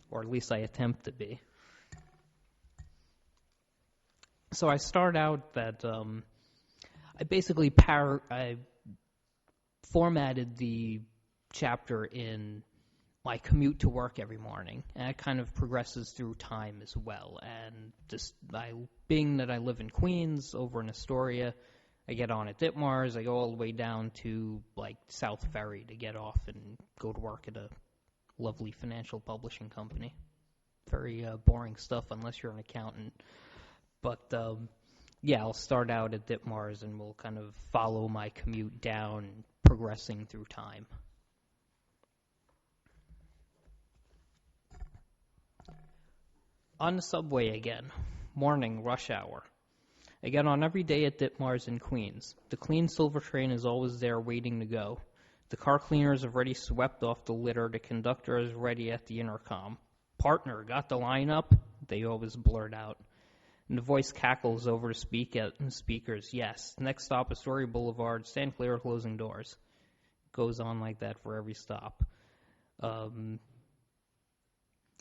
Or at least I attempt to be. So I start out that I basically I formatted the chapter in my commute to work every morning, and it kind of progresses through time as well. And just being that I live in Queens, over in Astoria, I get on at Ditmars, I go all the way down to like South Ferry to get off and go to work at a lovely financial publishing company. Very boring stuff unless you're an accountant. But yeah, I'll start out at Ditmars and we'll kind of follow my commute down, progressing through time. On the subway again. Morning, rush hour. I get on every day at Ditmars in Queens. The clean silver train is always there waiting to go. The car cleaners have already swept off the litter. The conductor is ready at the intercom. Partner, got the line up? They always blurt out. And the voice cackles over the speakers. Yes. Next stop, Astoria Boulevard. Stand clear, closing doors. Goes on like that for every stop.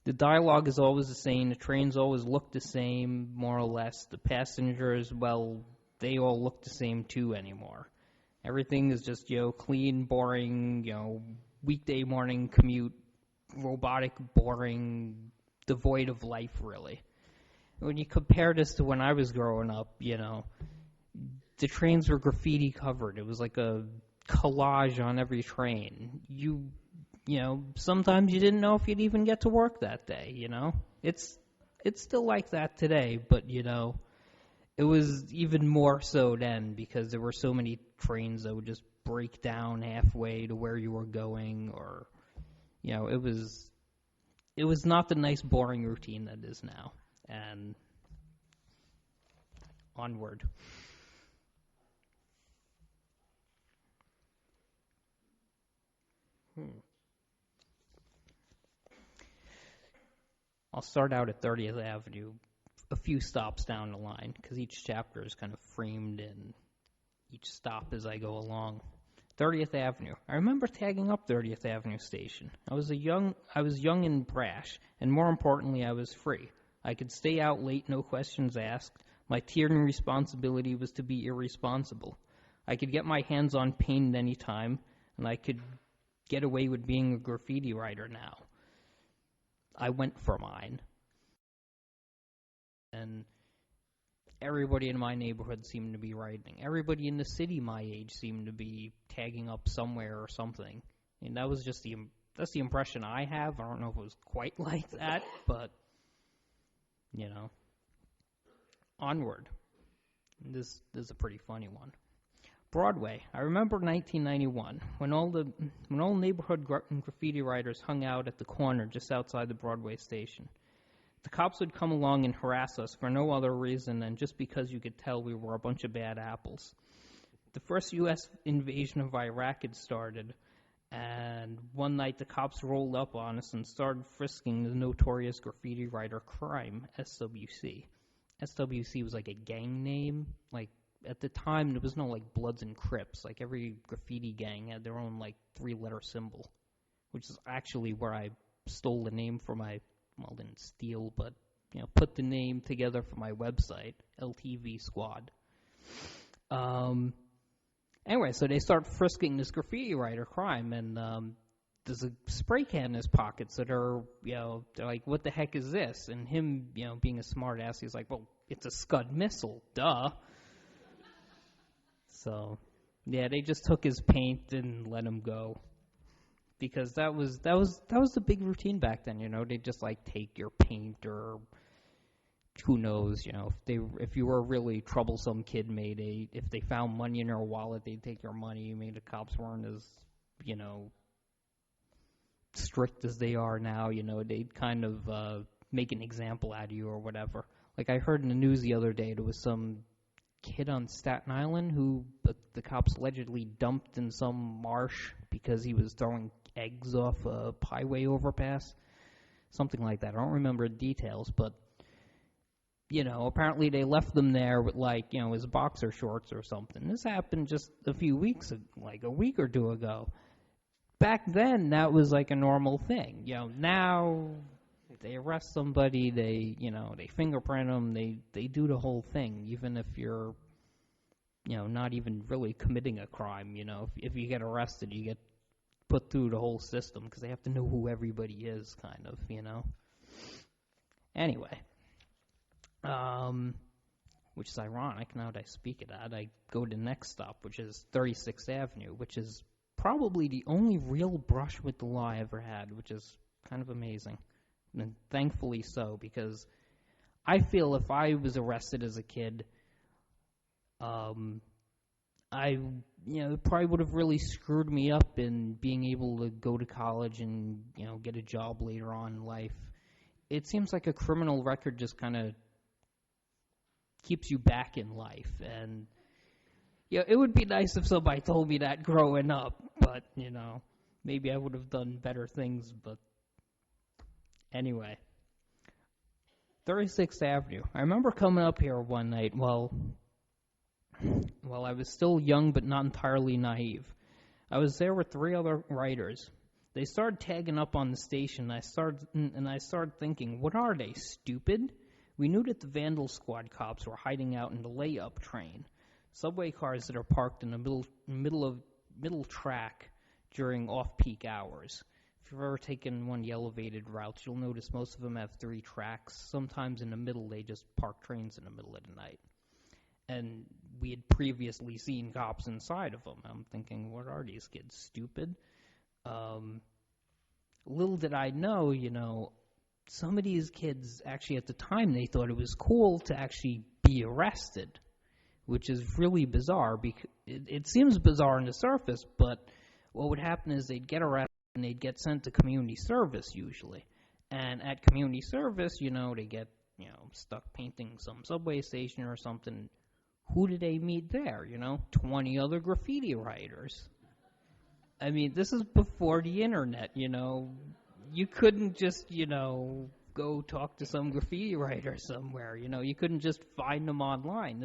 The dialogue is always the same. The trains always look the same, more or less. The passengers, well, they all look the same too anymore. Everything is just, clean, boring, weekday morning commute, robotic, boring, devoid of life, really. When you compare this to when I was growing up, the trains were graffiti covered. It was like a collage on every train. Sometimes you didn't know if you'd even get to work that day, It's still like that today, but, it was even more so then because there were so many trains that would just break down halfway to where you were going, or, it was not the nice, boring routine that is now. And onward. I'll start out at 30th Avenue, a few stops down the line, because each chapter is kind of framed in each stop as I go along. 30th Avenue. I remember tagging up 30th Avenue Station. I was young and brash, and more importantly, I was free. I could stay out late, no questions asked. My tyranny responsibility was to be irresponsible. I could get my hands on paint at any time, and I could get away with being a graffiti writer now. I went for mine. And everybody in my neighborhood seemed to be writing. Everybody in the city my age seemed to be tagging up somewhere or something. And that was just that's the impression I have. I don't know if it was quite like that, but onward. This is a pretty funny one. Broadway. I remember 1991 when all neighborhood graffiti writers hung out at the corner just outside the Broadway station. The cops would come along and harass us for no other reason than just because you could tell we were a bunch of bad apples. The first U.S. invasion of Iraq had started, and one night the cops rolled up on us and started frisking the notorious graffiti writer Crime, SWC. SWC was like a gang name. Like, at the time, there was no, like, Bloods and Crips. Like, every graffiti gang had their own, like, 3-letter symbol, which is actually where I stole the name for my, well, didn't steal, but, put the name together for my website, LTV Squad. Anyway, so they start frisking this graffiti writer Crime, and there's a spray can in his pockets that are, they're like, what the heck is this? And him, being a smart ass, he's like, well, it's a Scud missile, duh. So, yeah, they just took his paint and let him go. Because that was the big routine back then, They'd just, like, take your paint, or who knows, if you were a really troublesome kid, if they found money in your wallet, they'd take your money. Maybe the cops weren't as, strict as they are now, they'd kind of make an example out of you or whatever. Like, I heard in the news the other day, there was some kid on Staten Island who the cops allegedly dumped in some marsh because he was throwing eggs off a highway overpass. Something like that. I don't remember the details, but, apparently they left them there with, like, his boxer shorts or something. This happened just a few weeks, like a week or two ago. Back then, that was like a normal thing. Now, They arrest somebody, they fingerprint them, they do the whole thing, even if you're, not even really committing a crime. If you get arrested, you get put through the whole system because they have to know who everybody is, kind of, Anyway, which is ironic now that I speak of that. I go to the next stop, which is 36th Avenue, which is probably the only real brush with the law I ever had, which is kind of amazing. And thankfully so, because I feel if I was arrested as a kid, it probably would have really screwed me up in being able to go to college and, get a job later on in life. It seems like a criminal record just kind of keeps you back in life. And, it would be nice if somebody told me that growing up, but, maybe I would have done better things. But anyway, 36th Avenue. I remember coming up here one night while I was still young but not entirely naive. I was there with 3 other writers. They started tagging up on the station, and I started thinking, what are they, stupid? We knew that the Vandal Squad cops were hiding out in the layup train, subway cars that are parked in the middle track during off-peak hours. If you've ever taken one of the elevated routes, you'll notice most of them have 3 tracks. Sometimes in the middle, they just park trains in the middle of the night. And we had previously seen cops inside of them. I'm thinking, what are these kids, stupid? Little did I know, some of these kids actually at the time, they thought it was cool to actually be arrested, which is really bizarre. Because it seems bizarre on the surface, but what would happen is they'd get arrested and they'd get sent to community service usually. And at community service, they get, stuck painting some subway station or something. Who did they meet there? 20 other graffiti writers. I mean, this is before the internet, You couldn't just, go talk to some graffiti writer somewhere, You couldn't just find them online.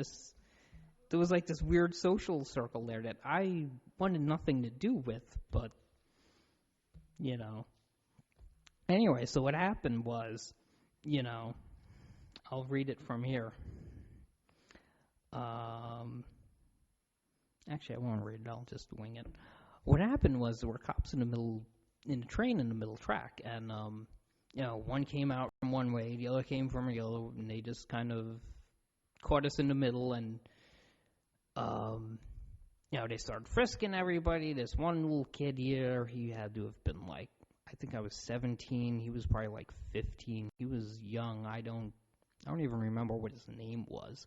There was like this weird social circle there that I wanted nothing to do with, but, Anyway, so what happened was, I'll read it from here. Actually, I won't read it. I'll just wing it. What happened was there were cops in the train in the middle track, and one came out from one way, the other came from the other, and they just kind of caught us in the middle, and they started frisking everybody. This one little kid here, he had to have been like, I think I was 17. He was probably like 15. He was young. I don't even remember what his name was.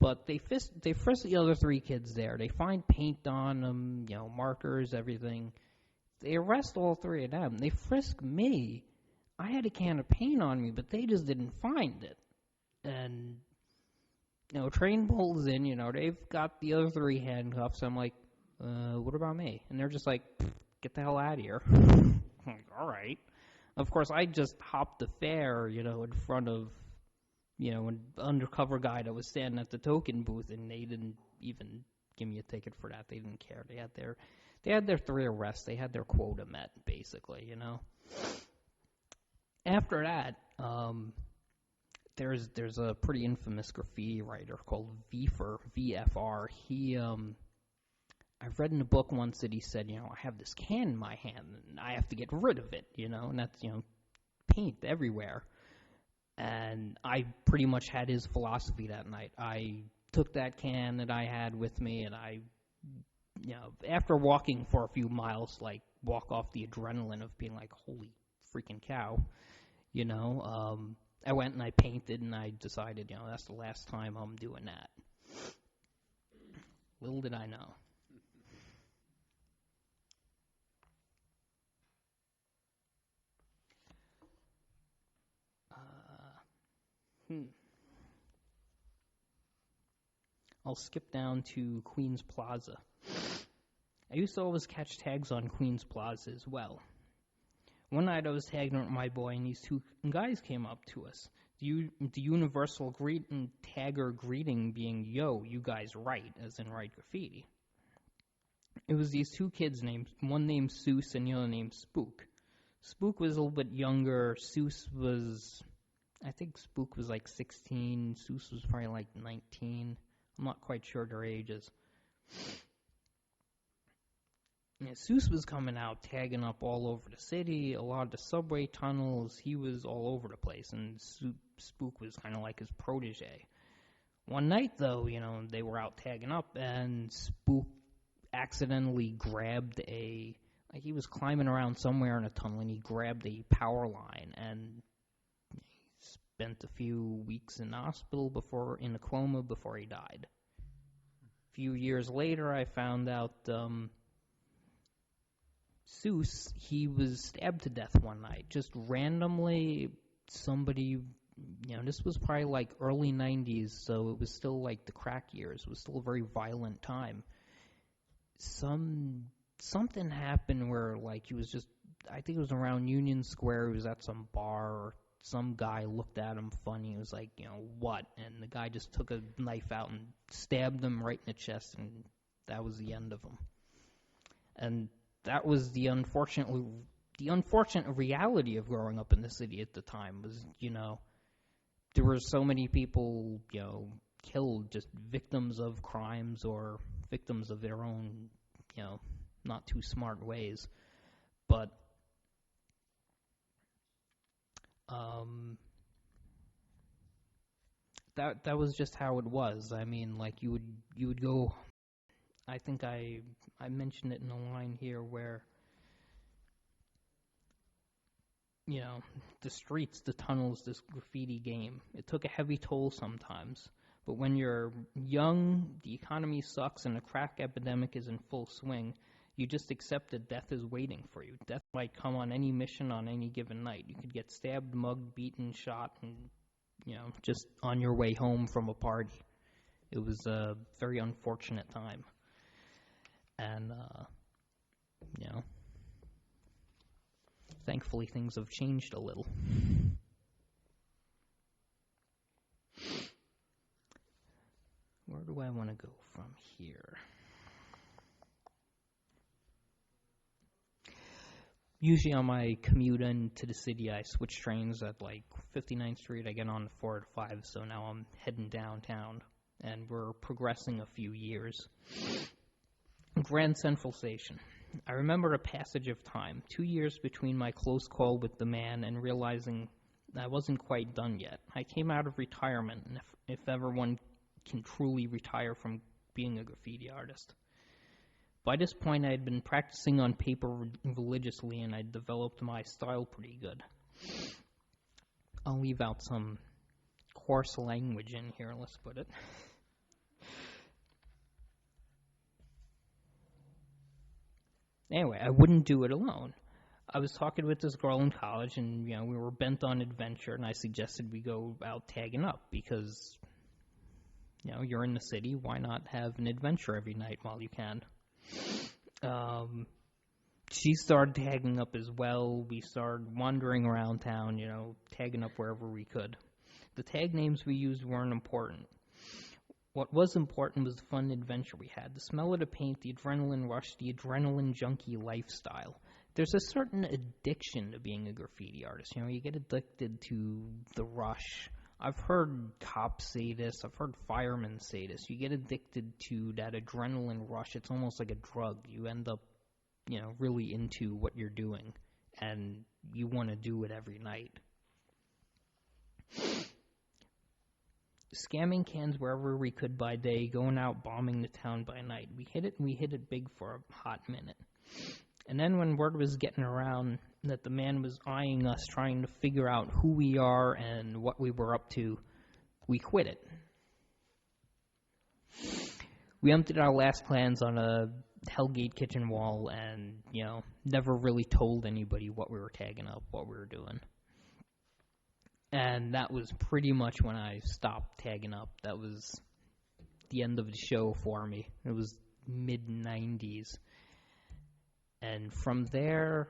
But they frisk the other 3 kids there. They find paint on them, markers, everything. They arrest all 3 of them. They frisk me. I had a can of paint on me, but they just didn't find it. And, train pulls in, they've got the other 3 handcuffs. I'm like, what about me? And they're just like, get the hell out of here. I'm like, all right. Of course, I just hopped the fare, in front of an undercover guy that was standing at the token booth, and they didn't even give me a ticket for that. They didn't care. They had their 3 arrests. They had their quota met, basically, After that, there's a pretty infamous graffiti writer called VFR. He, I've read in a book once that he said, I have this can in my hand, and I have to get rid of it, and that's, paint everywhere. And I pretty much had his philosophy that night. I took that can that I had with me, and I, after walking for a few miles, like, walk off the adrenaline of being like, holy freaking cow, I went and I painted, and I decided, that's the last time I'm doing that. Little did I know. I'll skip down to Queens Plaza. I used to always catch tags on Queens Plaza as well. One night I was tagging with my boy, and these 2 guys came up to us. The universal tagger greeting being, yo, you guys write, as in write graffiti. It was these 2 kids, one named Seuss and the other named Spook. Spook was a little bit younger. I think Spook was like 16. Seuss was probably like 19. I'm not quite sure their ages. Yeah, Seuss was coming out, tagging up all over the city, a lot of the subway tunnels. He was all over the place, and Spook was kind of like his protege. One night, though, they were out tagging up, and Spook accidentally grabbed he was climbing around somewhere in a tunnel, and he grabbed a power line, and he spent a few weeks in the hospital in a coma before he died. A few years later, I found out Seuss, he was stabbed to death one night. Just randomly, somebody, this was probably like early 90s, so it was still like the crack years. It was still a very violent time. Something happened where, like, he was just, I think it was around Union Square, he was at some bar, or some guy looked at him funny, he was like, what? And the guy just took a knife out and stabbed him right in the chest, and that was the end of him. And that was the unfortunate reality of growing up in the city at the time was, there were so many people, killed, just victims of crimes or victims of their own, not too smart ways. But that was just how it was. I mean, like, you would go. I think I mentioned it in a line here where, the streets, the tunnels, this graffiti game, it took a heavy toll sometimes. But when you're young, the economy sucks, and the crack epidemic is in full swing, you just accept that death is waiting for you. Death might come on any mission on any given night. You could get stabbed, mugged, beaten, shot, and, just on your way home from a party. It was a very unfortunate time. And, thankfully things have changed a little. Where do I want to go from here? Usually on my commute into the city, I switch trains at like 59th Street. I get on the 4 to 5, so now I'm heading downtown, and we're progressing a few years. Grand Central Station. I remember a passage of time, 2 years between my close call with the man and realizing I wasn't quite done yet. I came out of retirement, and if ever one can truly retire from being a graffiti artist. By this point, I had been practicing on paper religiously, and I'd developed my style pretty good. I'll leave out some coarse language in here, let's put it. Anyway, I wouldn't do it alone. I was talking with this girl in college, and, we were bent on adventure, and I suggested we go out tagging up because, you're in the city. Why not have an adventure every night while you can? She started tagging up as well. We started wandering around town, tagging up wherever we could. The tag names we used weren't important. What was important was the fun adventure we had, the smell of the paint, the adrenaline rush, the adrenaline junkie lifestyle. There's a certain addiction to being a graffiti artist. You get addicted to the rush. I've heard cops say this. I've heard firemen say this. You get addicted to that adrenaline rush. It's almost like a drug. You end up, really into what you're doing, and you want to do it every night. Scamming cans wherever we could by day, going out bombing the town by night. We hit it big for a hot minute. And then when word was getting around that the man was eyeing us, trying to figure out who we are and what we were up to, we quit it. We emptied our last plans on a Hellgate kitchen wall and, never really told anybody what we were tagging up, what we were doing. And that was pretty much when I stopped tagging up. That was the end of the show for me. It was mid-90s. And from there,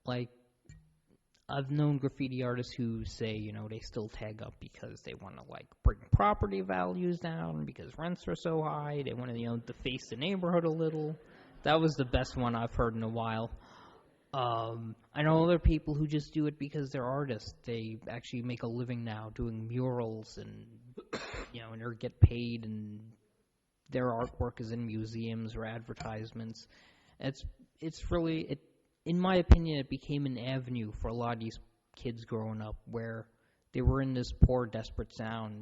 I've known graffiti artists who say, they still tag up because they want to, bring property values down because rents are so high. They want to, deface the neighborhood a little. That was the best one I've heard in a while. I know other people who just do it because they're artists. They actually make a living now doing murals and, and they get paid, and their artwork is in museums or advertisements. It's really, in my opinion, it became an avenue for a lot of these kids growing up where they were in this poor, desperate town.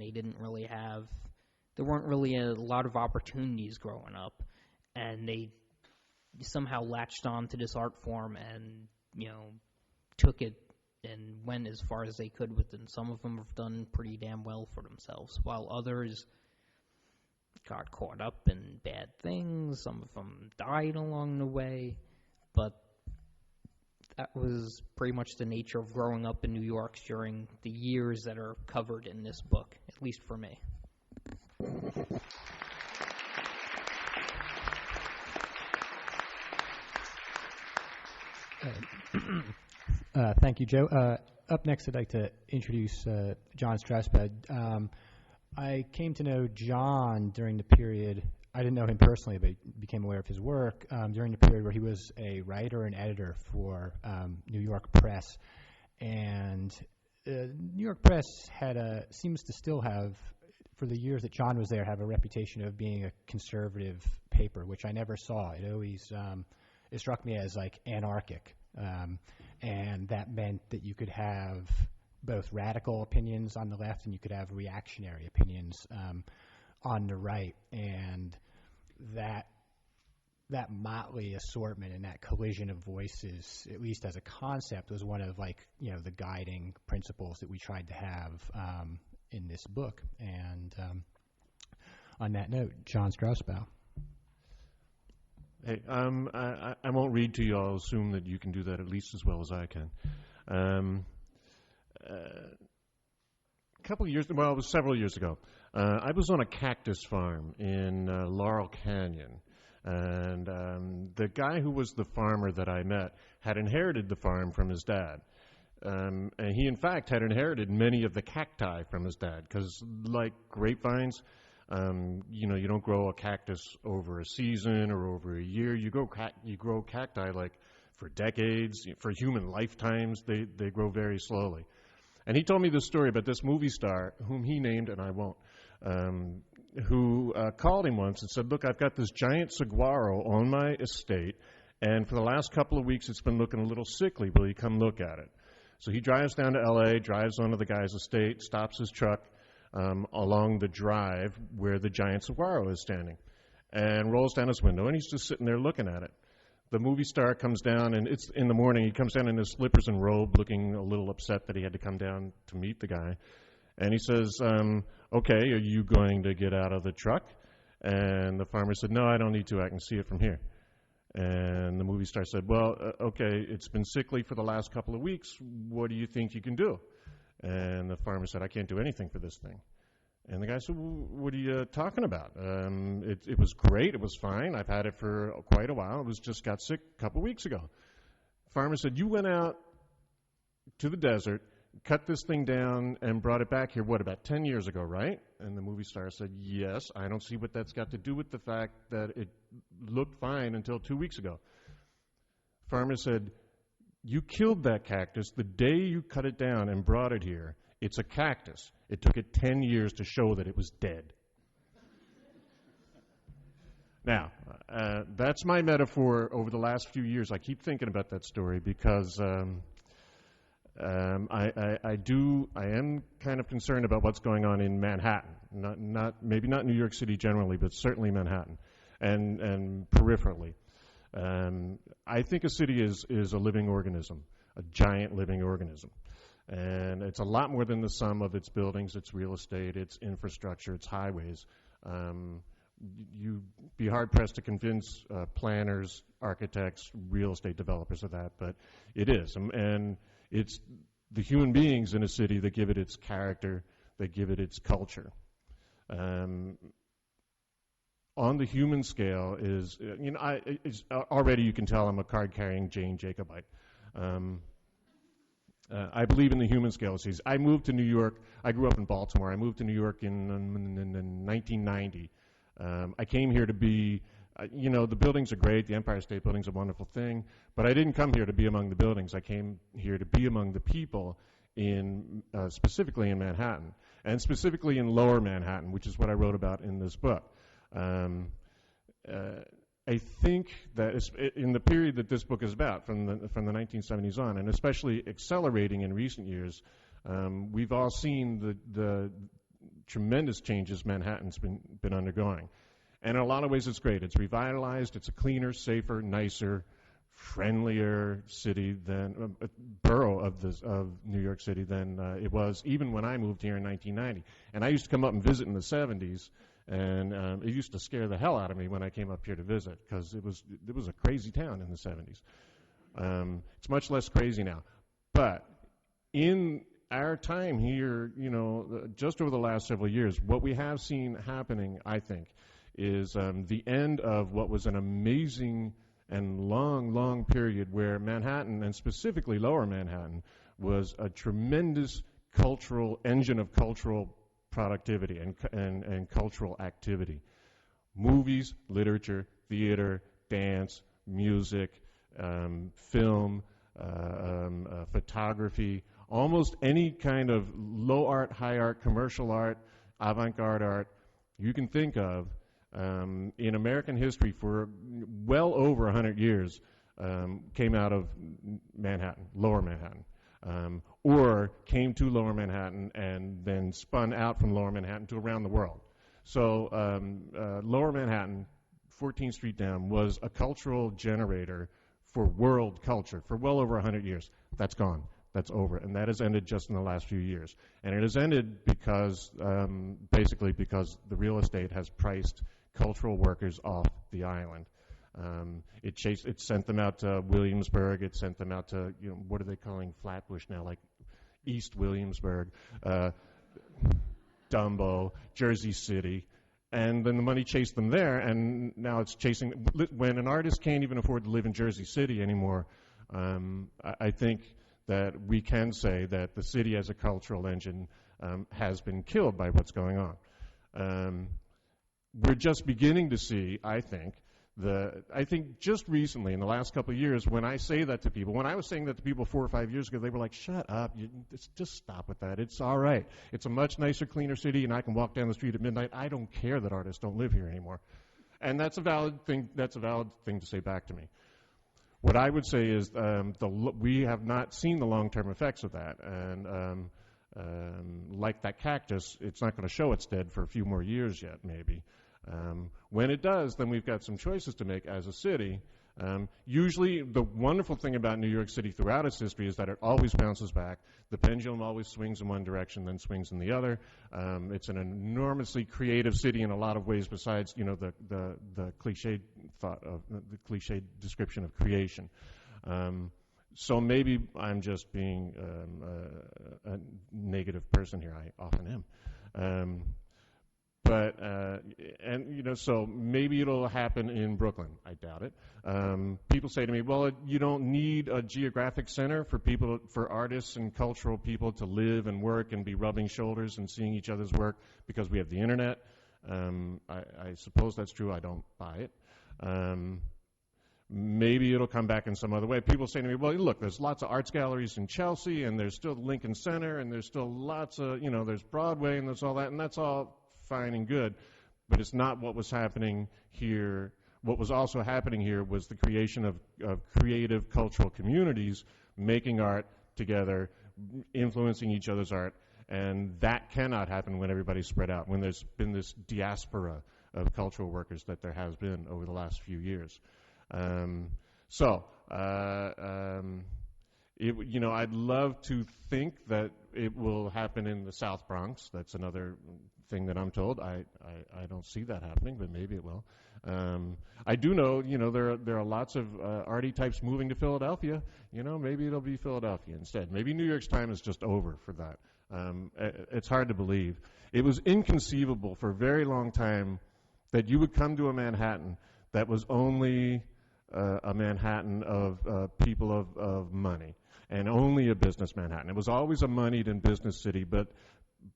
There weren't really a lot of opportunities growing up, and they somehow latched on to this art form and, took it and went as far as they could with it. And some of them have done pretty damn well for themselves, while others got caught up in bad things. Some of them died along the way, but that was pretty much the nature of growing up in New York during the years that are covered in this book, at least for me. Thank you, Joe. Up next, I'd like to introduce John Strausbaugh. I came to know John during the period, I didn't know him personally, but became aware of his work during the period where he was a writer and editor for New York Press. And New York Press seems to still have, for the years that John was there, have a reputation of being a conservative paper, which I never saw. It always it struck me as like anarchic. And that meant that you could have both radical opinions on the left and you could have reactionary opinions on the right. And that motley assortment and that collision of voices, at least as a concept, was one of the guiding principles that we tried to have in this book. And on that note, John Strausbaugh. Hey, I won't read to you. I'll assume that you can do that at least as well as I can. A couple of years, well, it was several years ago. I was on a cactus farm in Laurel Canyon, and the guy who was the farmer that I met had inherited the farm from his dad. And he, in fact, had inherited many of the cacti from his dad, because like grapevines, you don't grow a cactus over a season or over a year. You grow cacti like for decades, for human lifetimes. They grow very slowly. And he told me this story about this movie star, whom he named, and I won't, who called him once and said, "Look, I've got this giant saguaro on my estate, and for the last couple of weeks it's been looking a little sickly. Will you come look at it?" So he drives down to L.A., drives onto the guy's estate, stops his truck along the drive where the giant saguaro is standing, and rolls down his window, and he's just sitting there looking at it. The movie star comes down, and it's in the morning. He comes down in his slippers and robe, looking a little upset that he had to come down to meet the guy. And he says, "Okay, are you going to get out of the truck?" And the farmer said, "No, I don't need to. I can see it from here." And the movie star said, "Well, okay, it's been sickly for the last couple of weeks. What do you think you can do?" And the farmer said, "I can't do anything for this thing." And the guy said, "Well, what are you talking about? It was great. It was fine. I've had it for quite a while. It was just got sick a couple weeks ago." Farmer said, "You went out to the desert, cut this thing down, and brought it back here, what, about 10 years ago, right?" And the movie star said, "Yes. I don't see what that's got to do with the fact that it looked fine until 2 weeks ago." Farmer said, "You killed that cactus the day you cut it down and brought it here. It's a cactus. It took it 10 years to show that it was dead." Now, that's my metaphor over the last few years. I keep thinking about that story because I am kind of concerned about what's going on in Manhattan. Maybe not New York City generally, but certainly Manhattan and peripherally. I think a city is a living organism, a giant living organism. And it's a lot more than the sum of its buildings, its real estate, its infrastructure, its highways. You'd be hard-pressed to convince planners, architects, real estate developers of that, but it is. And it's the human beings in a city that give it its character, that give it its culture. On the human scale is, already you can tell I'm a card-carrying Jane Jacobite. I believe in the human scale. I moved to New York. I grew up in Baltimore. I moved to New York in 1990. I came here to be the buildings are great. The Empire State Building's a wonderful thing, but I didn't come here to be among the buildings. I came here to be among the people specifically in Manhattan, and specifically in Lower Manhattan, which is what I wrote about in this book. I think that in the period that this book is about, from the 1970s on, and especially accelerating in recent years, we've all seen the tremendous changes Manhattan's been undergoing. And in a lot of ways it's great. It's revitalized. It's a cleaner, safer, nicer, friendlier city than borough of New York City than it was even when I moved here in 1990. And I used to come up and visit in the 70s, and it used to scare the hell out of me when I came up here to visit, because it was a crazy town in the 70s. It's much less crazy now. But in our time here, just over the last several years, what we have seen happening, I think, is the end of what was an amazing and long period where Manhattan, and specifically Lower Manhattan, was a tremendous engine of cultural productivity and cultural activity. Movies, literature, theater, dance, music, film, photography, almost any kind of low art, high art, commercial art, avant-garde art you can think of in American history for well over 100 years came out of Manhattan, Lower Manhattan, or came to Lower Manhattan and then spun out from Lower Manhattan to around the world. So Lower Manhattan, 14th Street down, was a cultural generator for world culture for well over 100 years. That's gone. That's over. And that has ended just in the last few years. And it has ended because, basically because the real estate has priced cultural workers off the island. It sent them out to Williamsburg. It sent them out to, what are they calling Flatbush now? Like East Williamsburg, Dumbo, Jersey City. And then the money chased them there, and now it's chasing. When an artist can't even afford to live in Jersey City anymore, I think that we can say that the city as a cultural engine has been killed by what's going on. We're just beginning to see, I think just recently in the last couple of years, when I say that to people, when I was saying that to people 4 or 5 years ago, they were like, shut up, just stop with that. It's all right. It's a much nicer, cleaner city, and I can walk down the street at midnight. I don't care that artists don't live here anymore. And that's a valid thing. That's a valid thing to say back to me. What I would say is we have not seen the long-term effects of that. And like that cactus, it's not going to show it's dead for a few more years yet, maybe. When it does, then we've got some choices to make as a city. Usually, the wonderful thing about New York City throughout its history is that it always bounces back. The pendulum always swings in one direction, then swings in the other. It's an enormously creative city in a lot of ways, besides the cliched thought of the cliched description of creation. So maybe I'm just being a negative person here. I often am. So maybe it'll happen in Brooklyn. I doubt it. People say to me, well, you don't need a geographic center for artists and cultural people to live and work and be rubbing shoulders and seeing each other's work because we have the internet. I suppose that's true. I don't buy it. Maybe it'll come back in some other way. People say to me, well, look, there's lots of arts galleries in Chelsea, and there's still Lincoln Center, and there's still lots of, there's Broadway, and there's all that, and that's all fine and good, but it's not what was happening here. What was also happening here was the creation of creative cultural communities making art together, influencing each other's art, and that cannot happen when everybody's spread out, when there's been this diaspora of cultural workers that there has been over the last few years. I'd love to think that it will happen in the South Bronx. That's another thing that I'm told. I don't see that happening, but maybe it will. I do know, there are lots of arty types moving to Philadelphia. Maybe it'll be Philadelphia instead. Maybe New York's time is just over for that. It's hard to believe. It was inconceivable for a very long time that you would come to a Manhattan that was only a Manhattan of people of money, and only a business Manhattan. It was always a moneyed and business city, but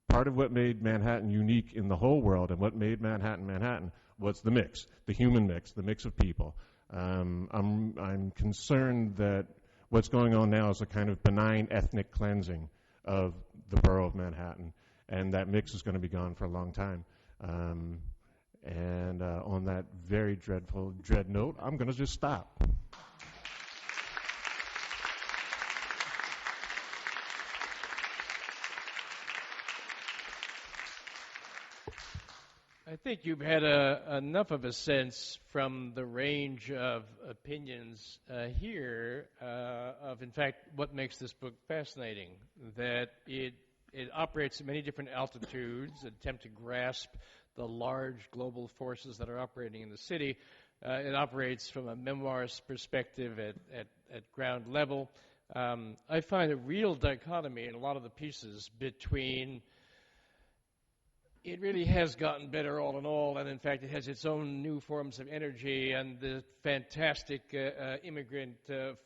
part of what made Manhattan unique in the whole world and what made Manhattan Manhattan was the mix, the human mix, the mix of people. I'm concerned that what's going on now is a kind of benign ethnic cleansing of the borough of Manhattan, and that mix is going to be gone for a long time. And on that very dread note, I'm going to just stop. I think you've had enough of a sense from the range of opinions here of, in fact, what makes this book fascinating, that it operates at many different altitudes, attempt to grasp the large global forces that are operating in the city. It operates from a memoirist perspective at ground level. I find a real dichotomy in a lot of the pieces between it really has gotten better all in all, and in fact it has its own new forms of energy, and the fantastic immigrant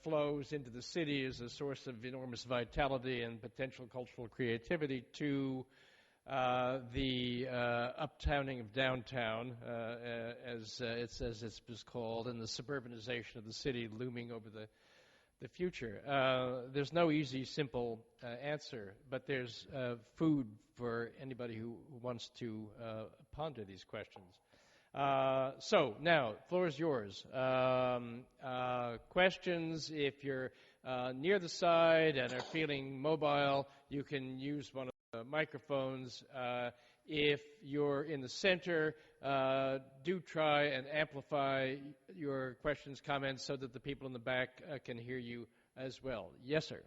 flows into the city as a source of enormous vitality and potential cultural creativity, to the uptowning of downtown, as it's called, and the suburbanization of the city looming over the future. There's no easy, simple answer, but there's food for anybody who wants to ponder these questions. So now, floor is yours. Questions, if you're near the side and are feeling mobile, you can use one of the microphones. If you're in the center, do try and amplify your questions, comments, so that the people in the back can hear you as well. Yes, sir.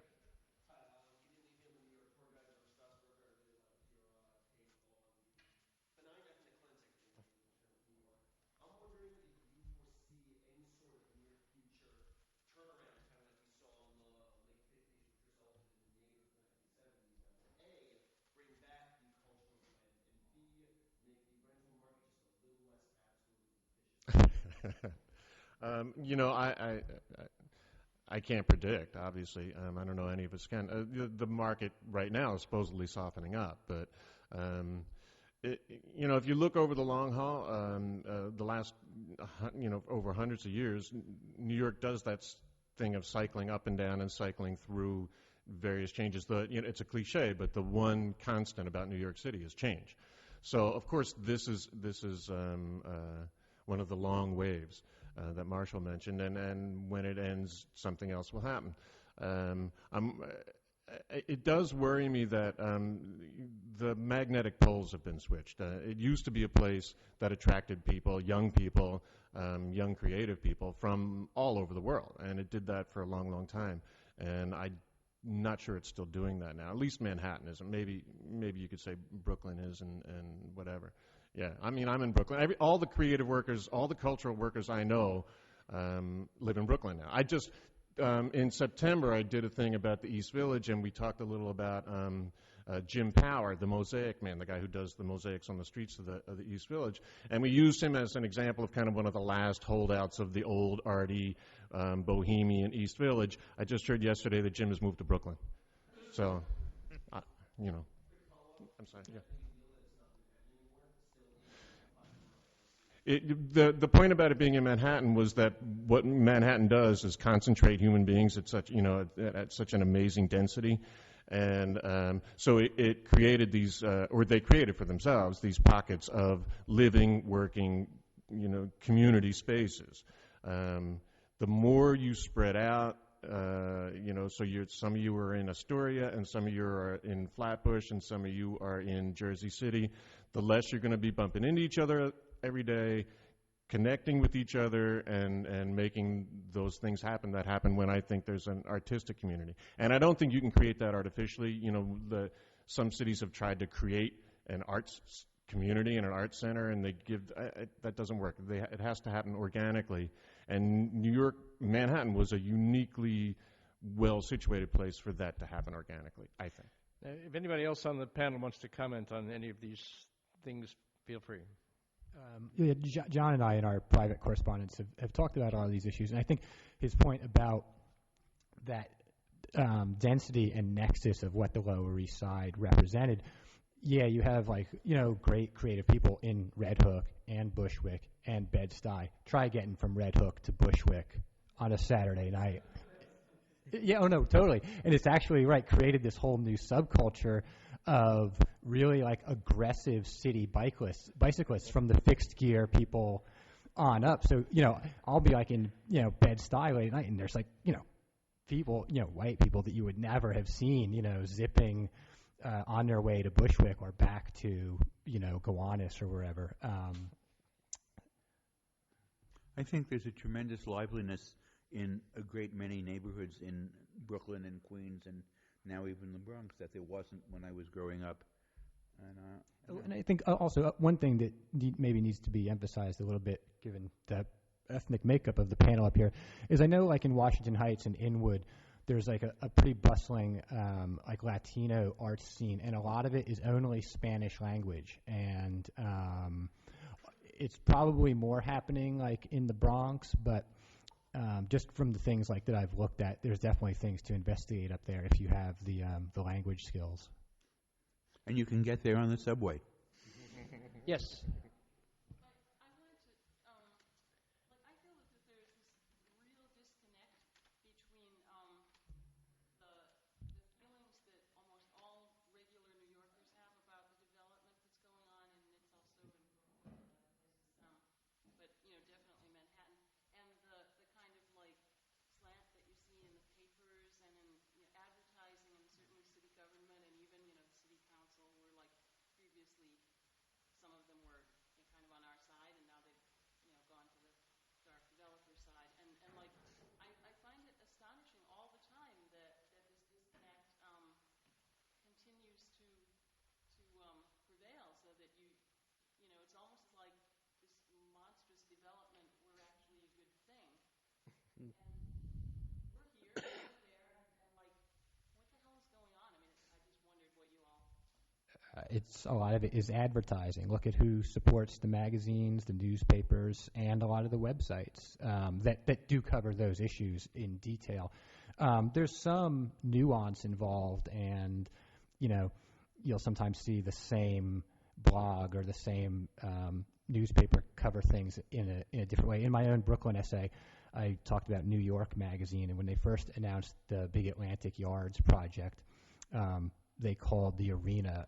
I can't predict, obviously. I don't know any of us can. The market right now is supposedly softening up, but if you look over the long haul, the last over hundreds of years, New York does that thing of cycling up and down and cycling through various changes. It's a cliche, but the one constant about New York City is change. So, of course, this is one of the long waves that Marshall mentioned, and when it ends, something else will happen. It does worry me that the magnetic poles have been switched. It used to be a place that attracted people, young creative people from all over the world, and it did that for a long, long time. And I'm not sure it's still doing that now. At least Manhattan isn't. Maybe you could say Brooklyn is, and whatever. Yeah, I mean, I'm in Brooklyn. All the creative workers, all the cultural workers I know live in Brooklyn now. I just, in September, I did a thing about the East Village, and we talked a little about Jim Power, the mosaic man, the guy who does the mosaics on the streets of the East Village. And we used him as an example of kind of one of the last holdouts of the old arty, bohemian East Village. I just heard yesterday that Jim has moved to Brooklyn. So, I'm sorry, yeah. The point about it being in Manhattan was that what Manhattan does is concentrate human beings at such an amazing density, and so it created these, or they created for themselves these pockets of living, working, community spaces. The more you spread out, so some of you are in Astoria, and some of you are in Flatbush, and some of you are in Jersey City. The less you're going to be bumping into each other every day, connecting with each other, and making those things happen that happen when I think there's an artistic community. And I don't think you can create that artificially. Some cities have tried to create an arts community and an arts center, and that doesn't work. It has to happen organically. And Manhattan was a uniquely well-situated place for that to happen organically, I think. If anybody else on the panel wants to comment on any of these things, feel free. John and I, in our private correspondence, have talked about all of these issues, and I think his point about that density and nexus of what the Lower East Side represented, yeah, you have like, great creative people in Red Hook and Bushwick and Bed-Stuy. Try getting from Red Hook to Bushwick on a Saturday night. Yeah, oh no, totally. And it's actually, right, created this whole new subculture of really like aggressive city bicyclists from the fixed gear people on up. So, I'll be like in, Bed-Stuy late at night, and there's like, people, white people that you would never have seen, zipping on their way to Bushwick or back to, Gowanus or wherever. I think there's a tremendous liveliness in a great many neighborhoods in Brooklyn and Queens and now even the Bronx that there wasn't when I was growing up. And I think also one thing that maybe needs to be emphasized a little bit, given the ethnic makeup of the panel up here, is I know like in Washington Heights and Inwood, there's like a pretty bustling like Latino arts scene, and a lot of it is only Spanish language, and it's probably more happening like in the Bronx, but just from the things like that I've looked at, there's definitely things to investigate up there if you have the language skills. And you can get there on the subway. Yes. It's a lot of it is advertising. Look at who supports the magazines, the newspapers, and a lot of the websites that do cover those issues in detail. There's some nuance involved, and you'll sometimes see the same blog or the same newspaper cover things in a different way. In my own Brooklyn essay, I talked about New York Magazine, and when they first announced the Big Atlantic Yards project, they called the arena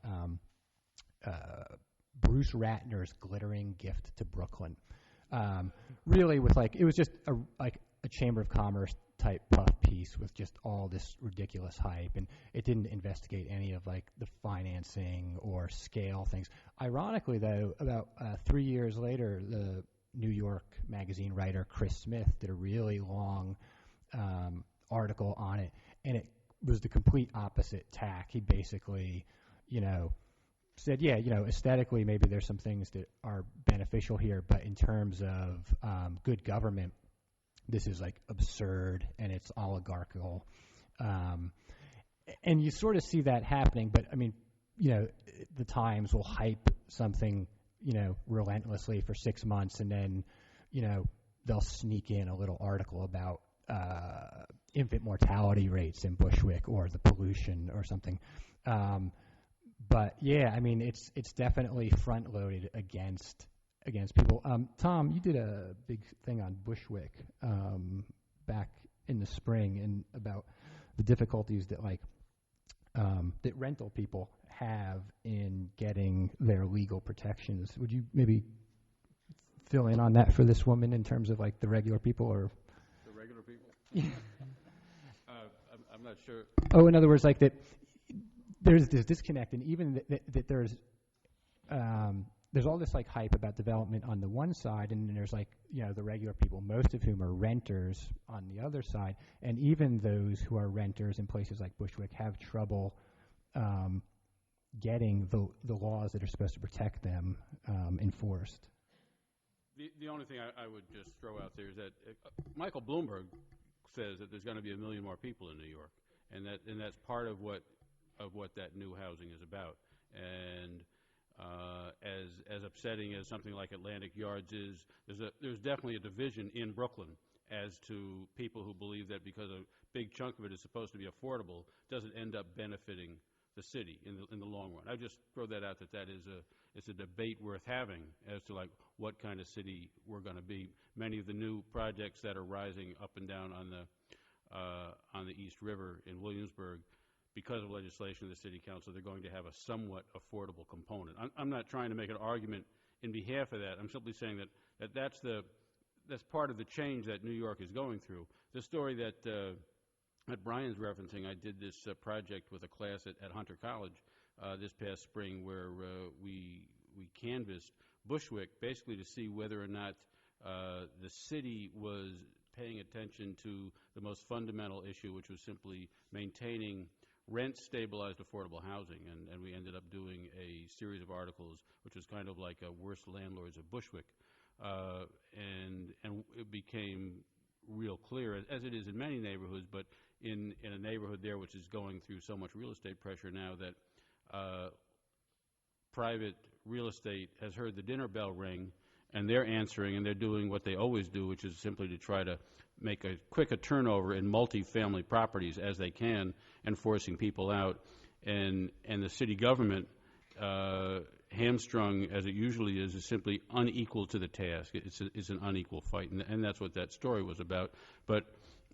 Bruce Ratner's glittering gift to Brooklyn. Really, with it was just a Chamber of Commerce type puff piece with just all this ridiculous hype, and it didn't investigate any of the financing or scale things. Ironically, though, about 3 years later, the New York Magazine writer Chris Smith did a really long article on it, and it was the complete opposite tack. He basically, said, aesthetically maybe there's some things that are beneficial here, but in terms of good government, this is absurd and it's oligarchical. And you sort of see that happening, but I mean, the Times will hype something, relentlessly for 6 months, and then, they'll sneak in a little article about infant mortality rates in Bushwick or the pollution or something. But yeah, I mean, it's definitely front loaded against people. Tom, you did a big thing on Bushwick back in the spring, and about the difficulties that that rental people have in getting their legal protections. Would you maybe fill in on that for this woman in terms of the regular people, or the regular people? I'm not sure. Oh, in other words, that there's this disconnect, and even that there's all this hype about development on the one side, and then there's the regular people, most of whom are renters, on the other side, and even those who are renters in places like Bushwick have trouble getting the laws that are supposed to protect them enforced. The only thing I would just throw out there is that Michael Bloomberg says that there's going to be 1 million more people in New York, and that's part of what that new housing is about. And as upsetting as something like Atlantic Yards is, there's definitely a division in Brooklyn as to people who believe that because a big chunk of it is supposed to be affordable, doesn't end up benefiting the city in the long run. I just throw that out that it's a debate worth having as to like what kind of city we're going to be. Many of the new projects that are rising up and down on the East River in Williamsburg, because of legislation of the City Council, they're going to have a somewhat affordable component. I'm not trying to make an argument in behalf of that. I'm simply saying that's part of the change that New York is going through. The story that Brian's referencing, I did this project with a class at Hunter College this past spring where we canvassed Bushwick basically to see whether or not the city was paying attention to the most fundamental issue, which was simply maintaining rent-stabilized affordable housing. And we ended up doing a series of articles, which was kind of like a Worst Landlords of Bushwick. And it became real clear, as it is in many neighborhoods, but in a neighborhood there which is going through so much real estate pressure now that private real estate has heard the dinner bell ring, and they're answering, and they're doing what they always do, which is simply to try to make a turnover in multifamily properties as they can, and forcing people out. And the city government, hamstrung as it usually is simply unequal to the task. It's an unequal fight, and that's what that story was about. But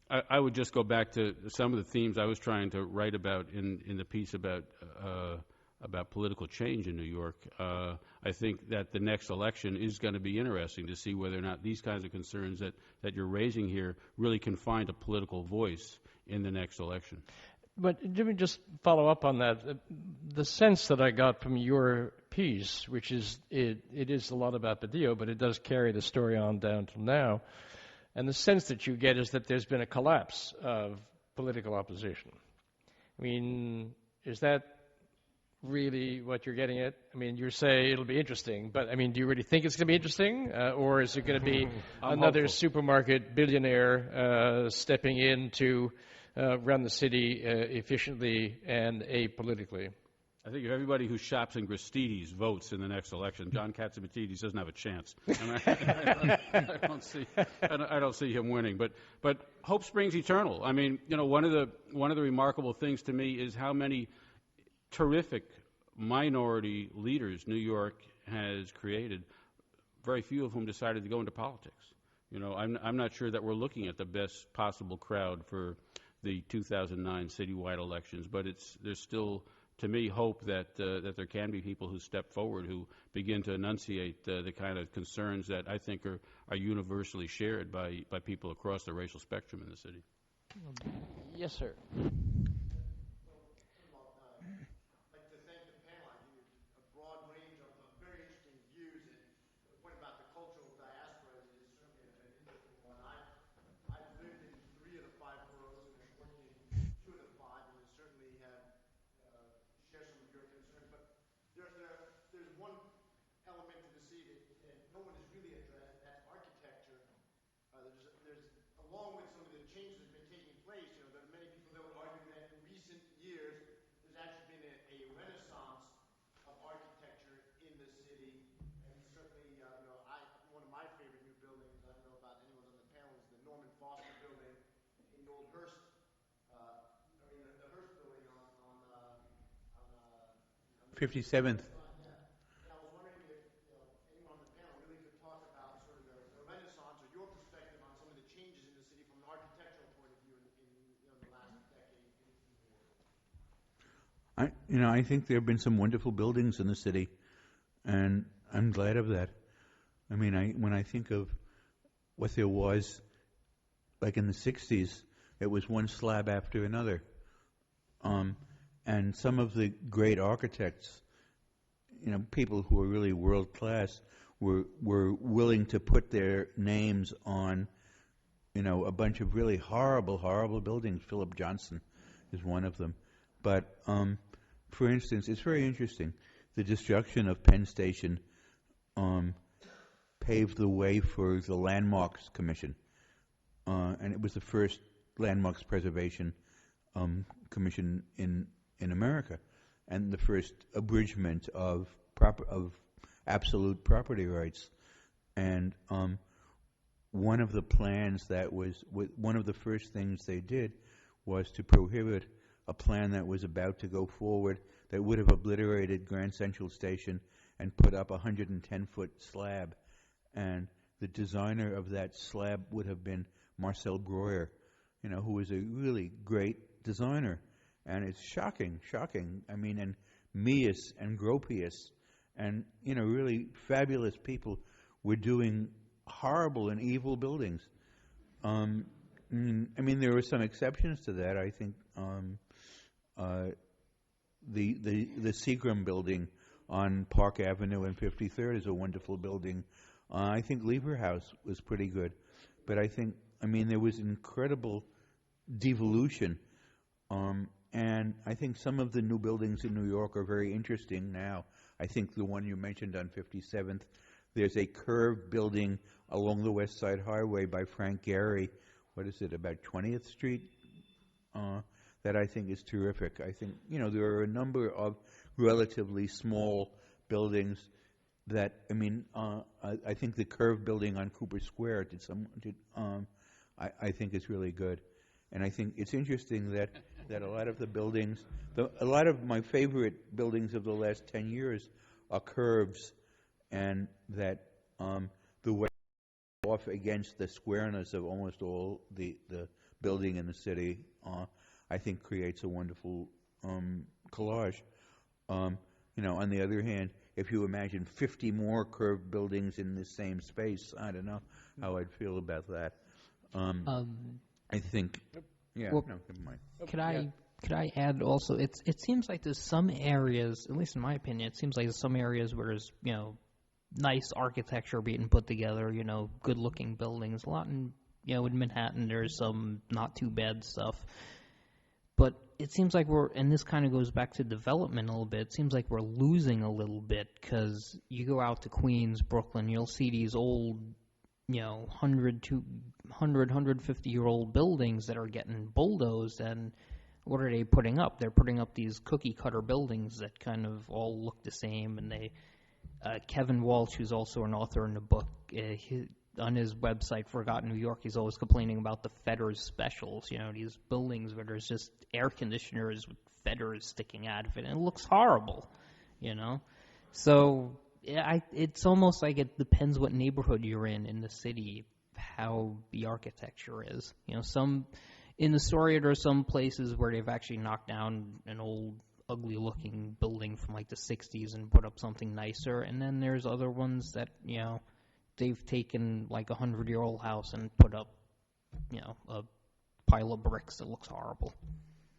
I would just go back to some of the themes I was trying to write about in the piece about political change in New York. I think that the next election is going to be interesting to see whether or not these kinds of concerns that you're raising here really can find a political voice in the next election. But let me just follow up on that. The sense that I got from your piece, which is it is a lot about Badillo, but it does carry the story on down till now, and the sense that you get is that there's been a collapse of political opposition. I mean, is that really what you're getting at? I mean, you say it'll be interesting, but I mean, do you really think it's going to be interesting, or is it going to be another hopeful supermarket billionaire stepping in to run the city efficiently and apolitically? I think if everybody who shops in Gristedes votes in the next election, John Katsimatidis doesn't have a chance. And I don't see him winning. But hope springs eternal. I mean, you know, one of the remarkable things to me is how many terrific minority leaders New York has created, very few of whom decided to go into politics. You know, I'm not sure that we're looking at the best possible crowd for the 2009 citywide elections, but there's still, to me, hope that there can be people who step forward who begin to enunciate the kind of concerns that I think are universally shared by people across the racial spectrum in the city. Yes, sir. There's one element to the city that no one has really addressed, and that's architecture. There's along with some of the changes that have been taking place, you know, there are many people that would argue that in recent years there's actually been a renaissance of architecture in the city, and certainly, you know, one of my favorite new buildings, I don't know about anyone's on the panel, is the Norman Foster building in the old Hearst, the Hearst building on 57th. I think there have been some wonderful buildings in the city, and I'm glad of that. I mean, when I think of what there was, like in the 60s, it was one slab after another. And some of the great architects, you know, people who are really world class, were willing to put their names on, you know, a bunch of really horrible buildings. Philip Johnson is one of them. But for instance, it's very interesting. The destruction of Penn Station paved the way for the Landmarks Commission, and it was the first landmarks preservation commission in America, and the first abridgment of absolute property rights. And one of the plans one of the first things they did was to prohibit a plan that was about to go forward that would have obliterated Grand Central Station and put up a 110-foot slab. And the designer of that slab would have been Marcel Breuer, who was a really great designer. And it's shocking. I mean, and Mies and Gropius and, really fabulous people were doing horrible and evil buildings. I mean, there were some exceptions to that. I think the Seagram building on Park Avenue and 53rd is a wonderful building. I think Lever House was pretty good. But there was incredible devolution. And I think some of the new buildings in New York are very interesting now. I think the one you mentioned on 57th, there's a curved building along the West Side Highway by Frank Gehry. What is it, about 20th Street? That I think is terrific. I think, there are a number of relatively small buildings that, I think the curved building on Cooper Square I think is really good. And I think it's interesting that a lot of the buildings, a lot of my favorite buildings of the last 10 years are curves, and that the way off against the squareness of almost all the building in the city, I think creates a wonderful collage. On the other hand, if you imagine 50 more curved buildings in the same space, I don't know how I'd feel about that. I think, well, never mind. Could I add also? It seems like there's some areas, at least in my opinion, it seems like there's some areas where there's nice architecture being put together, good-looking buildings. A lot in in Manhattan, there's some not too bad stuff. But it seems like and this kind of goes back to development a little bit, it seems like we're losing a little bit, because you go out to Queens, Brooklyn, you'll see these old, 150-year-old buildings that are getting bulldozed, and what are they putting up? They're putting up these cookie-cutter buildings that kind of all look the same, and Kevin Walsh, who's also an author in the book, on his website, Forgotten New York, he's always complaining about the Fedders specials, these buildings where there's just air conditioners with feathers sticking out of it, and it looks horrible, So it's almost like it depends what neighborhood you're in the city, how the architecture is. Some in the story, there are some places where they've actually knocked down an old, ugly-looking building from like the 60s and put up something nicer, and then there's other ones that, they've taken like a 100-year-old house and put up, a pile of bricks that looks horrible.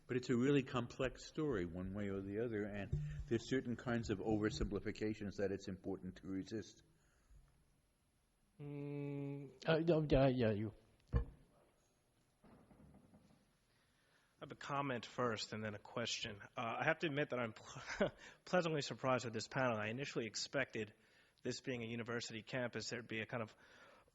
But it's a really complex story, one way or the other, and there's certain kinds of oversimplifications that it's important to resist. You. I have a comment first and then a question. I have to admit that I'm pleasantly surprised with this panel. I initially expected, this being a university campus, there'd be a kind of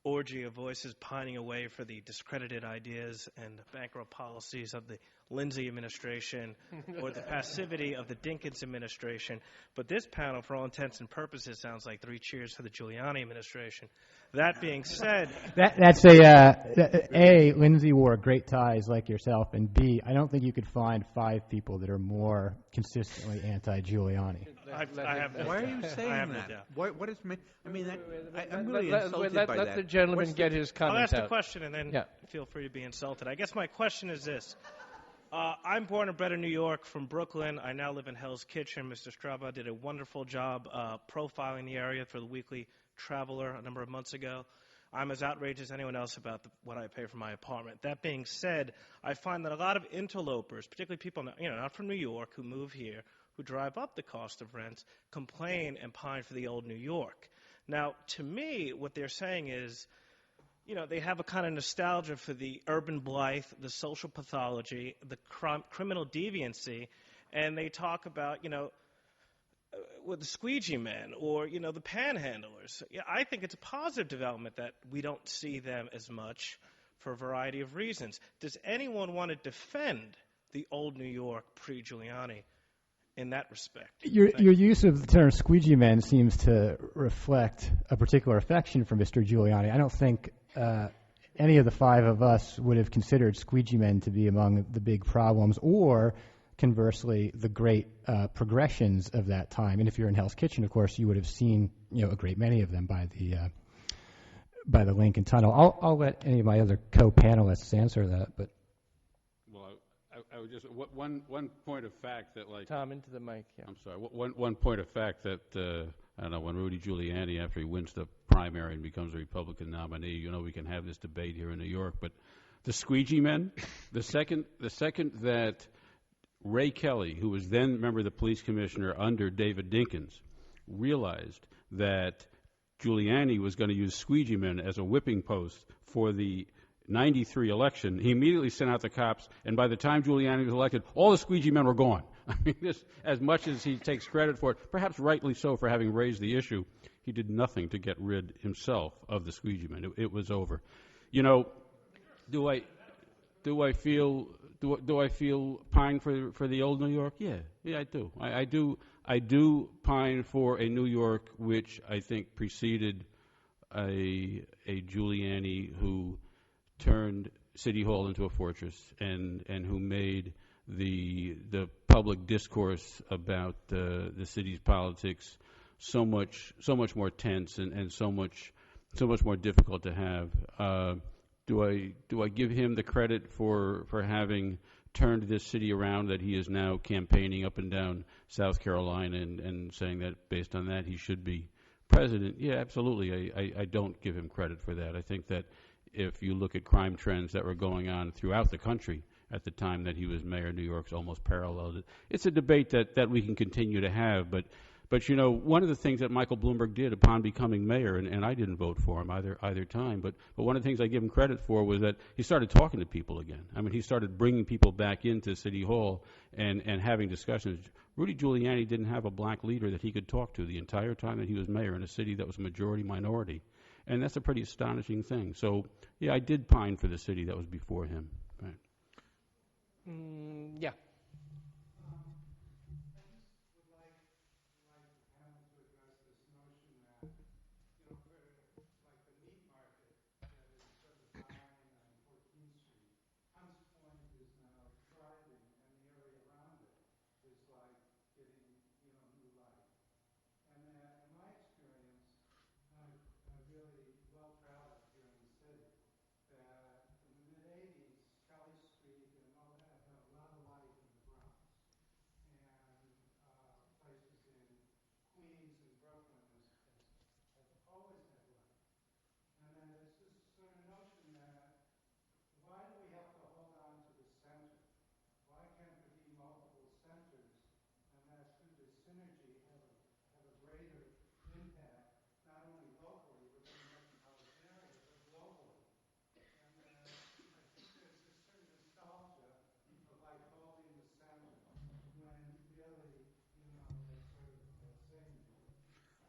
orgy of voices pining away for the discredited ideas and bankrupt policies of the Lindsay administration or the passivity of the Dinkins administration. But this panel, for all intents and purposes, sounds like 3 cheers for the Giuliani administration. That being said... That's Lindsay wore great ties like yourself, and B, I don't think you could find 5 people that are more consistently anti-Giuliani. Why are you saying that? What is meant? I'm really insulted by that. Let the gentleman get his comment I'll ask out. the question and then feel free to be insulted. I guess my question is this. I'm born and bred in New York, from Brooklyn. I now live in Hell's Kitchen. Mr. Straba did a wonderful job profiling the area for the Weekly Traveler a number of months ago. I'm as outraged as anyone else about what I pay for my apartment. That being said, I find that a lot of interlopers, particularly people not from New York who move here, who drive up the cost of rent, complain and pine for the old New York. Now, to me, what they're saying is, they have a kind of nostalgia for the urban blight, the social pathology, the criminal deviancy, and they talk about, with the squeegee men or, the panhandlers. I think it's a positive development that we don't see them as much for a variety of reasons. Does anyone want to defend the old New York pre-Giuliani in that respect? Your use of the term squeegee men seems to reflect a particular affection for Mr. Giuliani. I don't think any of the 5 of us would have considered squeegee men to be among the big problems, or conversely, the great progressions of that time. And if you're in Hell's Kitchen, of course, you would have seen a great many of them by the Lincoln Tunnel. I'll let any of my other co-panelists answer that, but. Well, I would just one point of fact that, like, Tom, into the mic. Yeah. I'm sorry. One point of fact that I don't know, when Rudy Giuliani, after he wins the primary and becomes a Republican nominee, we can have this debate here in New York, but the squeegee men, the second that Ray Kelly, who was then member of the police commissioner under David Dinkins, realized that Giuliani was going to use squeegee men as a whipping post for the 93 election, he immediately sent out the cops, and by the time Giuliani was elected, all the squeegee men were gone. I mean, this, as much as he takes credit for it, perhaps rightly so for having raised the issue, he did nothing to get rid himself of the squeegee men. It was over. Do I feel pine for the old New York? Yeah, I do. I do pine for a New York which I think preceded a Giuliani who turned City Hall into a fortress and who made the public discourse about the city's politics so much more tense and so much more difficult to have. Do I give him the credit for having turned this city around, that he is now campaigning up and down South Carolina and saying that based on that he should be president? Yeah, absolutely. I don't give him credit for that. I think that if you look at crime trends that were going on throughout the country at the time that he was mayor, New York's almost paralleled it. It's a debate that we can continue to have, but one of the things that Michael Bloomberg did upon becoming mayor, and I didn't vote for him either time, but one of the things I give him credit for was that he started talking to people again. I mean, he started bringing people back into City Hall and having discussions. Rudy Giuliani didn't have a black leader that he could talk to the entire time that he was mayor in a city that was majority minority. And that's a pretty astonishing thing. So, yeah, I did pine for the city that was before him. Right. Yeah.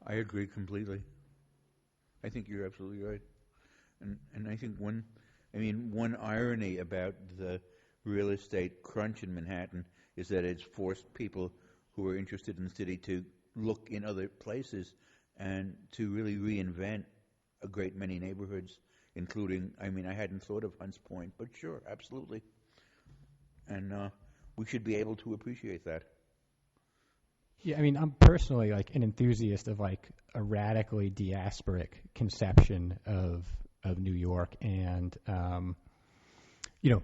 I agree completely. I think you're absolutely right. And I think one irony about the real estate crunch in Manhattan is that it's forced people who are interested in the city to look in other places and to really reinvent a great many neighborhoods, including, I hadn't thought of Hunts Point, but sure, absolutely. And we should be able to appreciate that. Yeah, I'm personally an enthusiast of a radically diasporic conception of New York, and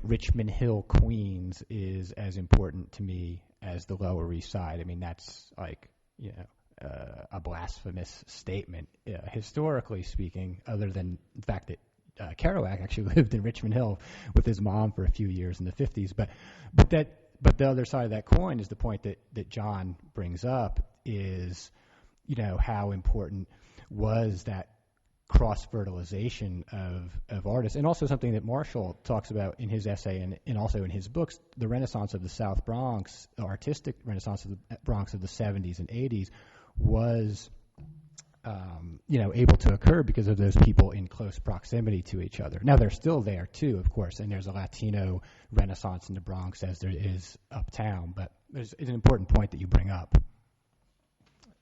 Richmond Hill, Queens is as important to me as the Lower East Side. That's a blasphemous statement, historically speaking, other than the fact that Kerouac actually lived in Richmond Hill with his mom for a few years in the 50s. But the other side of that coin is the point that John brings up is, how important was that cross-fertilization of artists, and also something that Marshall talks about in his essay and also in his books, the Renaissance of the South Bronx, the artistic Renaissance of the Bronx of the 70s and 80s was able to occur because of those people in close proximity to each other. Now, they're still there, too, of course, and there's a Latino renaissance in the Bronx as there is uptown, but it's an important point that you bring up.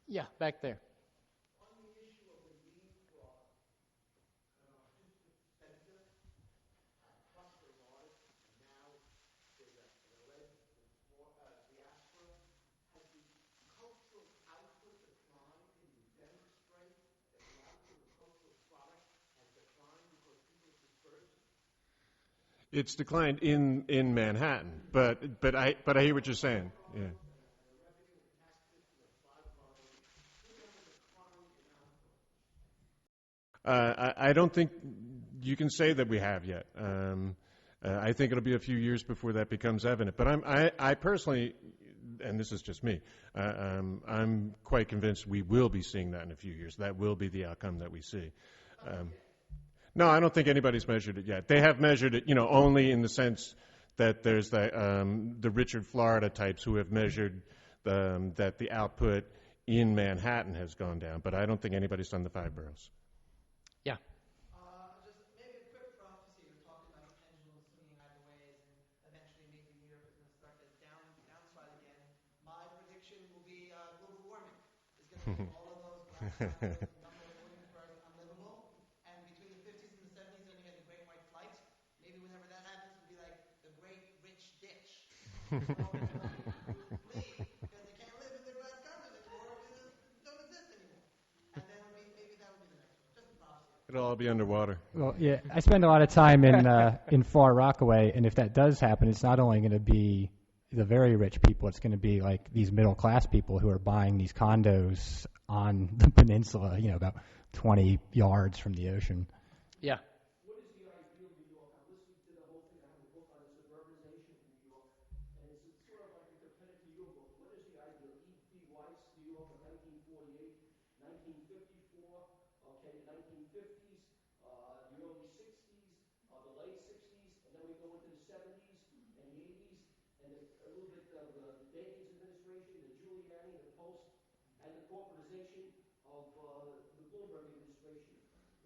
Yeah, back there. It's declined in Manhattan, but I hear what you're saying. Yeah. I don't think you can say that we have yet. I think it'll be a few years before that becomes evident. But I personally, and this is just me, I'm quite convinced we will be seeing that in a few years. That will be the outcome that we see. No, I don't think anybody's measured it yet. They have measured it, only in the sense that there's the Richard Florida types who have measured that the output in Manhattan has gone down. But I don't think anybody's done the 5 boroughs. Yeah. Just maybe a quick prophecy. We're talking about the pendulum swinging either ways, and eventually maybe New York is going to start to downslide again. My prediction will be global warming is going to make all of those black number of Williamsburg unlivable. And between the 50s and the 70s, then you had the Great White Flight. Maybe whenever that happens, it'll be like the Great Rich Ditch. Leave because they can't live in their glass condos anymore because they don't exist anymore. And then maybe that'll be the next one. Just a prophecy. It'll all be underwater. Well, yeah, I spend a lot of time in Far Rockaway, and if that does happen, it's not only going to be the very rich people, it's going to be like these middle-class people who are buying these condos on the peninsula, about 20 yards from the ocean. Yeah. What is the ideal New York? I'm listening to the whole thing. I have a book on the suburbanization of New York, and it's sort of like a competitor to your book. What is the ideal? E.B. White's New York of 1948, 1954, okay, 1950s, the early 60s, the late 60s, and then we go into the 70s and the 80s, and a little bit of the Davies administration, the Giuliani, the Post, and the corporatization of the Bloomberg administration.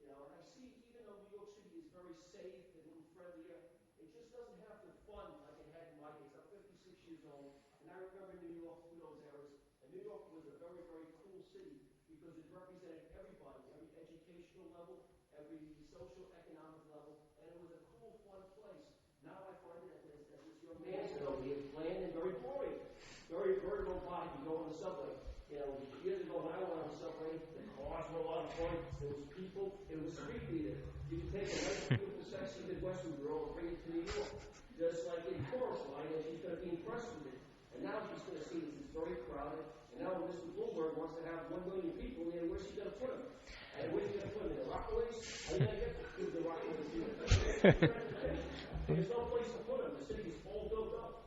And I see, even though New York City is very safe and a little friendlier, it just doesn't have the fun like it had in my days. I'm 56 years old, and I remember New York through those eras. And New York was a very, very cool city because it represented everybody, every educational level, every social economic level, and it was a cool, fun place. Now I find it, as this young man said over here, bland and very boring. Very vertical body. You go on the subway. Years ago when I went on the subway, the cars were a lot of fun. There was people. It was street theater. You could take a nice, beautiful, sexy Midwestern girl and bring it to New York, just like in Chorus Line, and she's going to be impressed with it. And now she's going to see that it's very crowded. And now Mr. Bloomberg wants to have 1 million people there. Where's she going to put them? And where's she going to put them? In the Rockaways? How are you going to get the Rockaways here? There's no place to put them. The city's all built up.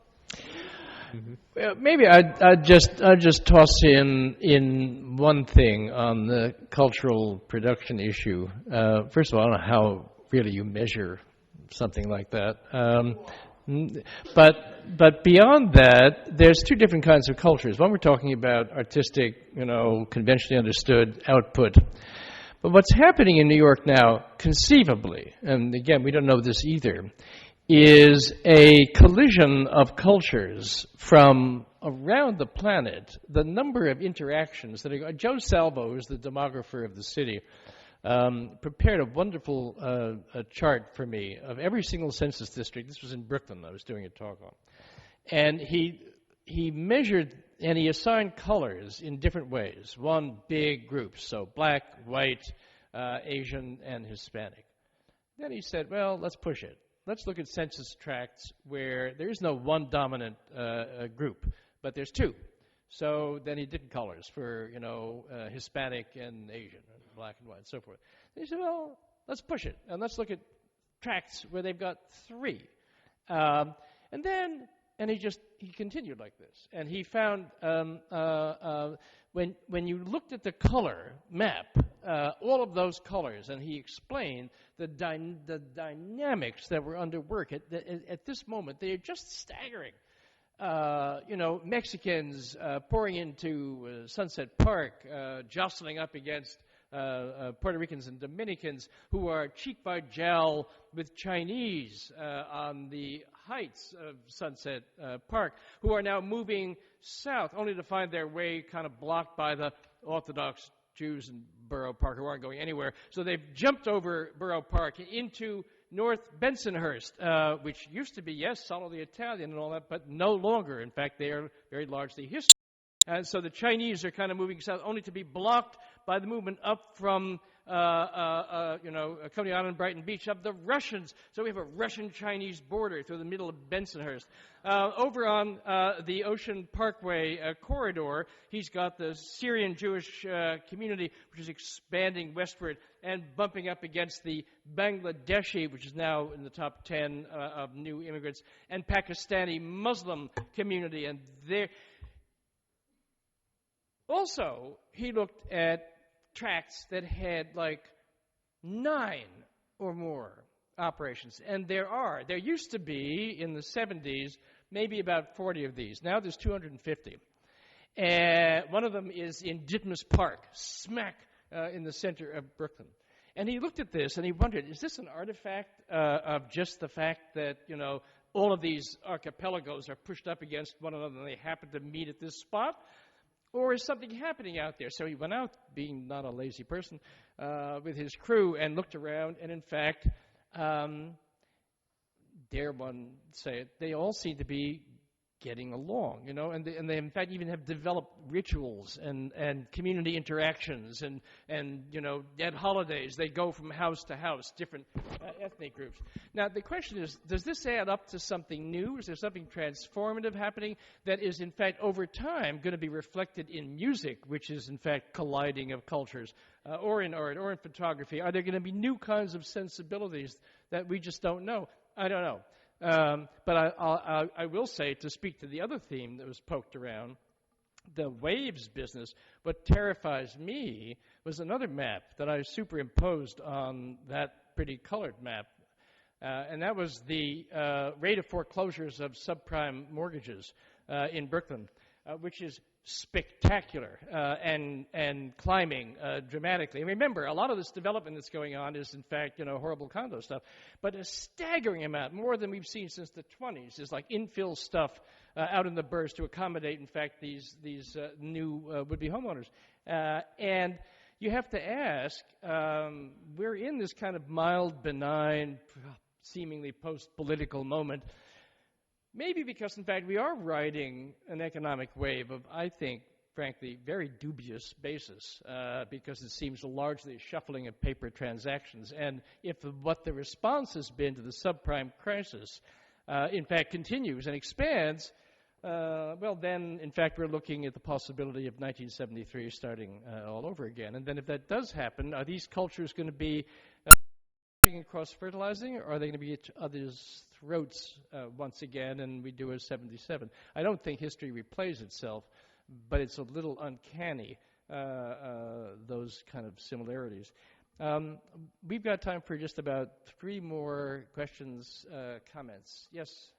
Well, maybe I'd just toss in one thing on the cultural production issue. First of all, I don't know how really you measure something like that. But beyond that, there's 2 different kinds of cultures. One, we're talking about artistic, conventionally understood output. But what's happening in New York now, conceivably, and again, we don't know this either, is a collision of cultures from around the planet. The number of interactions that are, Joe Salvo, who's the demographer of the city, prepared a wonderful chart for me of every single census district. This was in Brooklyn I was doing a talk on. And he measured and he assigned colors in different ways. 1, big groups, so black, white, Asian, and Hispanic. Then he said, well, let's push it. Let's look at census tracts where there is no one dominant group, but there's 2. So then he did colors for, Hispanic and Asian, black and white, and so forth. And he said, well, let's push it, and let's look at tracts where they've got 3. And he continued like this. And he found when you looked at the color map, all of those colors, and he explained the dynamics that were under work at this moment, they are just staggering. Mexicans pouring into Sunset Park, jostling up against Puerto Ricans and Dominicans who are cheek by jowl with Chinese on the heights of Sunset Park, who are now moving south, only to find their way kind of blocked by the Orthodox Jews in Borough Park who aren't going anywhere. So they've jumped over Borough Park into North Bensonhurst, which used to be, yes, solidly Italian and all that, but no longer. In fact, they are very largely Hispanic. And so the Chinese are kind of moving south, only to be blocked by the movement up from Coney Island, Brighton Beach, of the Russians. So we have a Russian-Chinese border through the middle of Bensonhurst. Over on the Ocean Parkway corridor, he's got the Syrian Jewish community, which is expanding westward and bumping up against the Bangladeshi, which is now in the top 10 of new immigrants, and Pakistani Muslim community. And there. Also, he looked at tracts that had like 9 or more operations. And there used to be, in the 70s, maybe about 40 of these. Now there's 250. And one of them is in Ditmas Park, smack in the center of Brooklyn. And he looked at this and he wondered, is this an artifact of just the fact that, all of these archipelagos are pushed up against one another and they happen to meet at this spot? Or is something happening out there? So he went out, being not a lazy person, with his crew and looked around, and in fact, dare one say it, they all seem to be getting along, and they in fact even have developed rituals and community interactions and at holidays they go from house to house, different ethnic groups. Now the question is, does this add up to something new? Is there something transformative happening that is in fact over time going to be reflected in music, which is in fact colliding of cultures, or in art, or in photography? Are there going to be new kinds of sensibilities that we just don't know? I don't know. But I will say, to speak to the other theme that was poked around, the waves business, what terrifies me was another map that I superimposed on that pretty colored map, and that was the rate of foreclosures of subprime mortgages in Brooklyn, which is spectacular and climbing dramatically. And remember, a lot of this development that's going on is, in fact, horrible condo stuff. But a staggering amount, more than we've seen since the 20s, is like infill stuff out in the burbs to accommodate, in fact, these new would-be homeowners. And you have to ask, we're in this kind of mild, benign, seemingly post-political moment. Maybe because, in fact, we are riding an economic wave of, I think, frankly, very dubious basis, because it seems largely a shuffling of paper transactions. And if what the response has been to the subprime crisis, in fact, continues and expands, well, then, in fact, we're looking at the possibility of 1973 starting all over again. And then if that does happen, are these cultures going to be and cross-fertilizing, or are they going to be at each other's throats once again, and we do a 77? I don't think history replays itself, but it's a little uncanny, those kind of similarities. We've got time for just about 3 more questions, comments. Yes?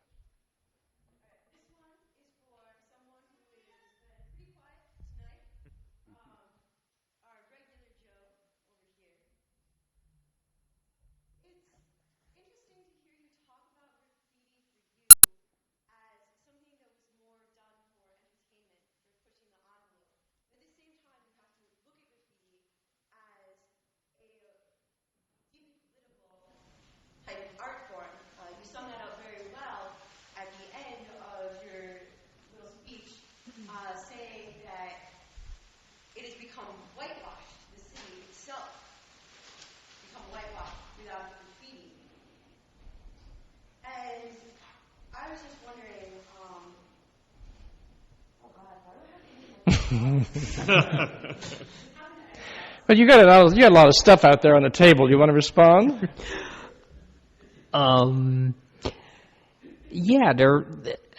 Art form. You sum that up very well at the end of your little speech, saying that it has become whitewashed. The city itself become whitewashed without graffiti. And I was just wondering, oh God, why do I have to But you got a lot of stuff out there on the table. You want to respond? Yeah,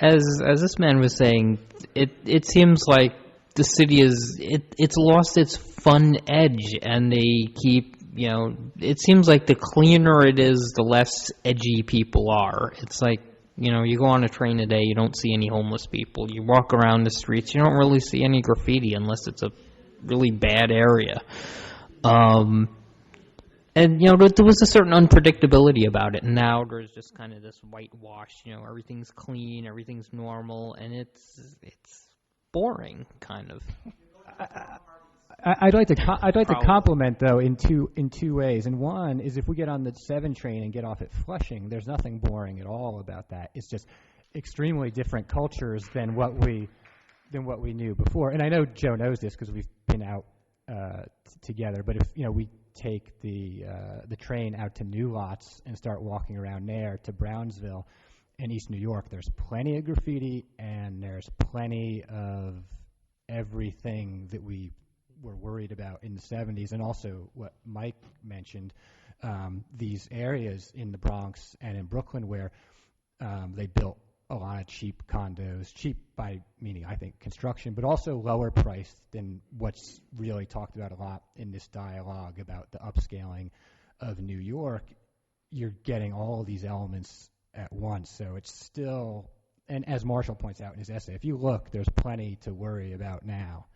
as this man was saying, it seems like the city it's lost its fun edge, and they keep, it seems like the cleaner it is, the less edgy people are. It's like, you go on a train today, you don't see any homeless people. You walk around the streets, you don't really see any graffiti unless it's a really bad area. And, there was a certain unpredictability about it. And now there's just kind of this whitewash, everything's clean, everything's normal, and it's boring, kind of. I'd like to compliment, though, in two ways. And one is, if we get on the 7 train and get off at Flushing, there's nothing boring at all about that. It's just extremely different cultures than what we knew before. And I know Joe knows this because we've been out together. But if we take the train out to New Lots and start walking around there to Brownsville in East New York, there's plenty of graffiti and there's plenty of everything that we were worried about in the 70s, and also what Mike mentioned, these areas in the Bronx and in Brooklyn where they built a lot of cheap condos, cheap by meaning, I think, construction, but also lower priced than what's really talked about a lot in this dialogue about the upscaling of New York. You're getting all of these elements at once, so it's still, and as Marshall points out in his essay, if you look, there's plenty to worry about now.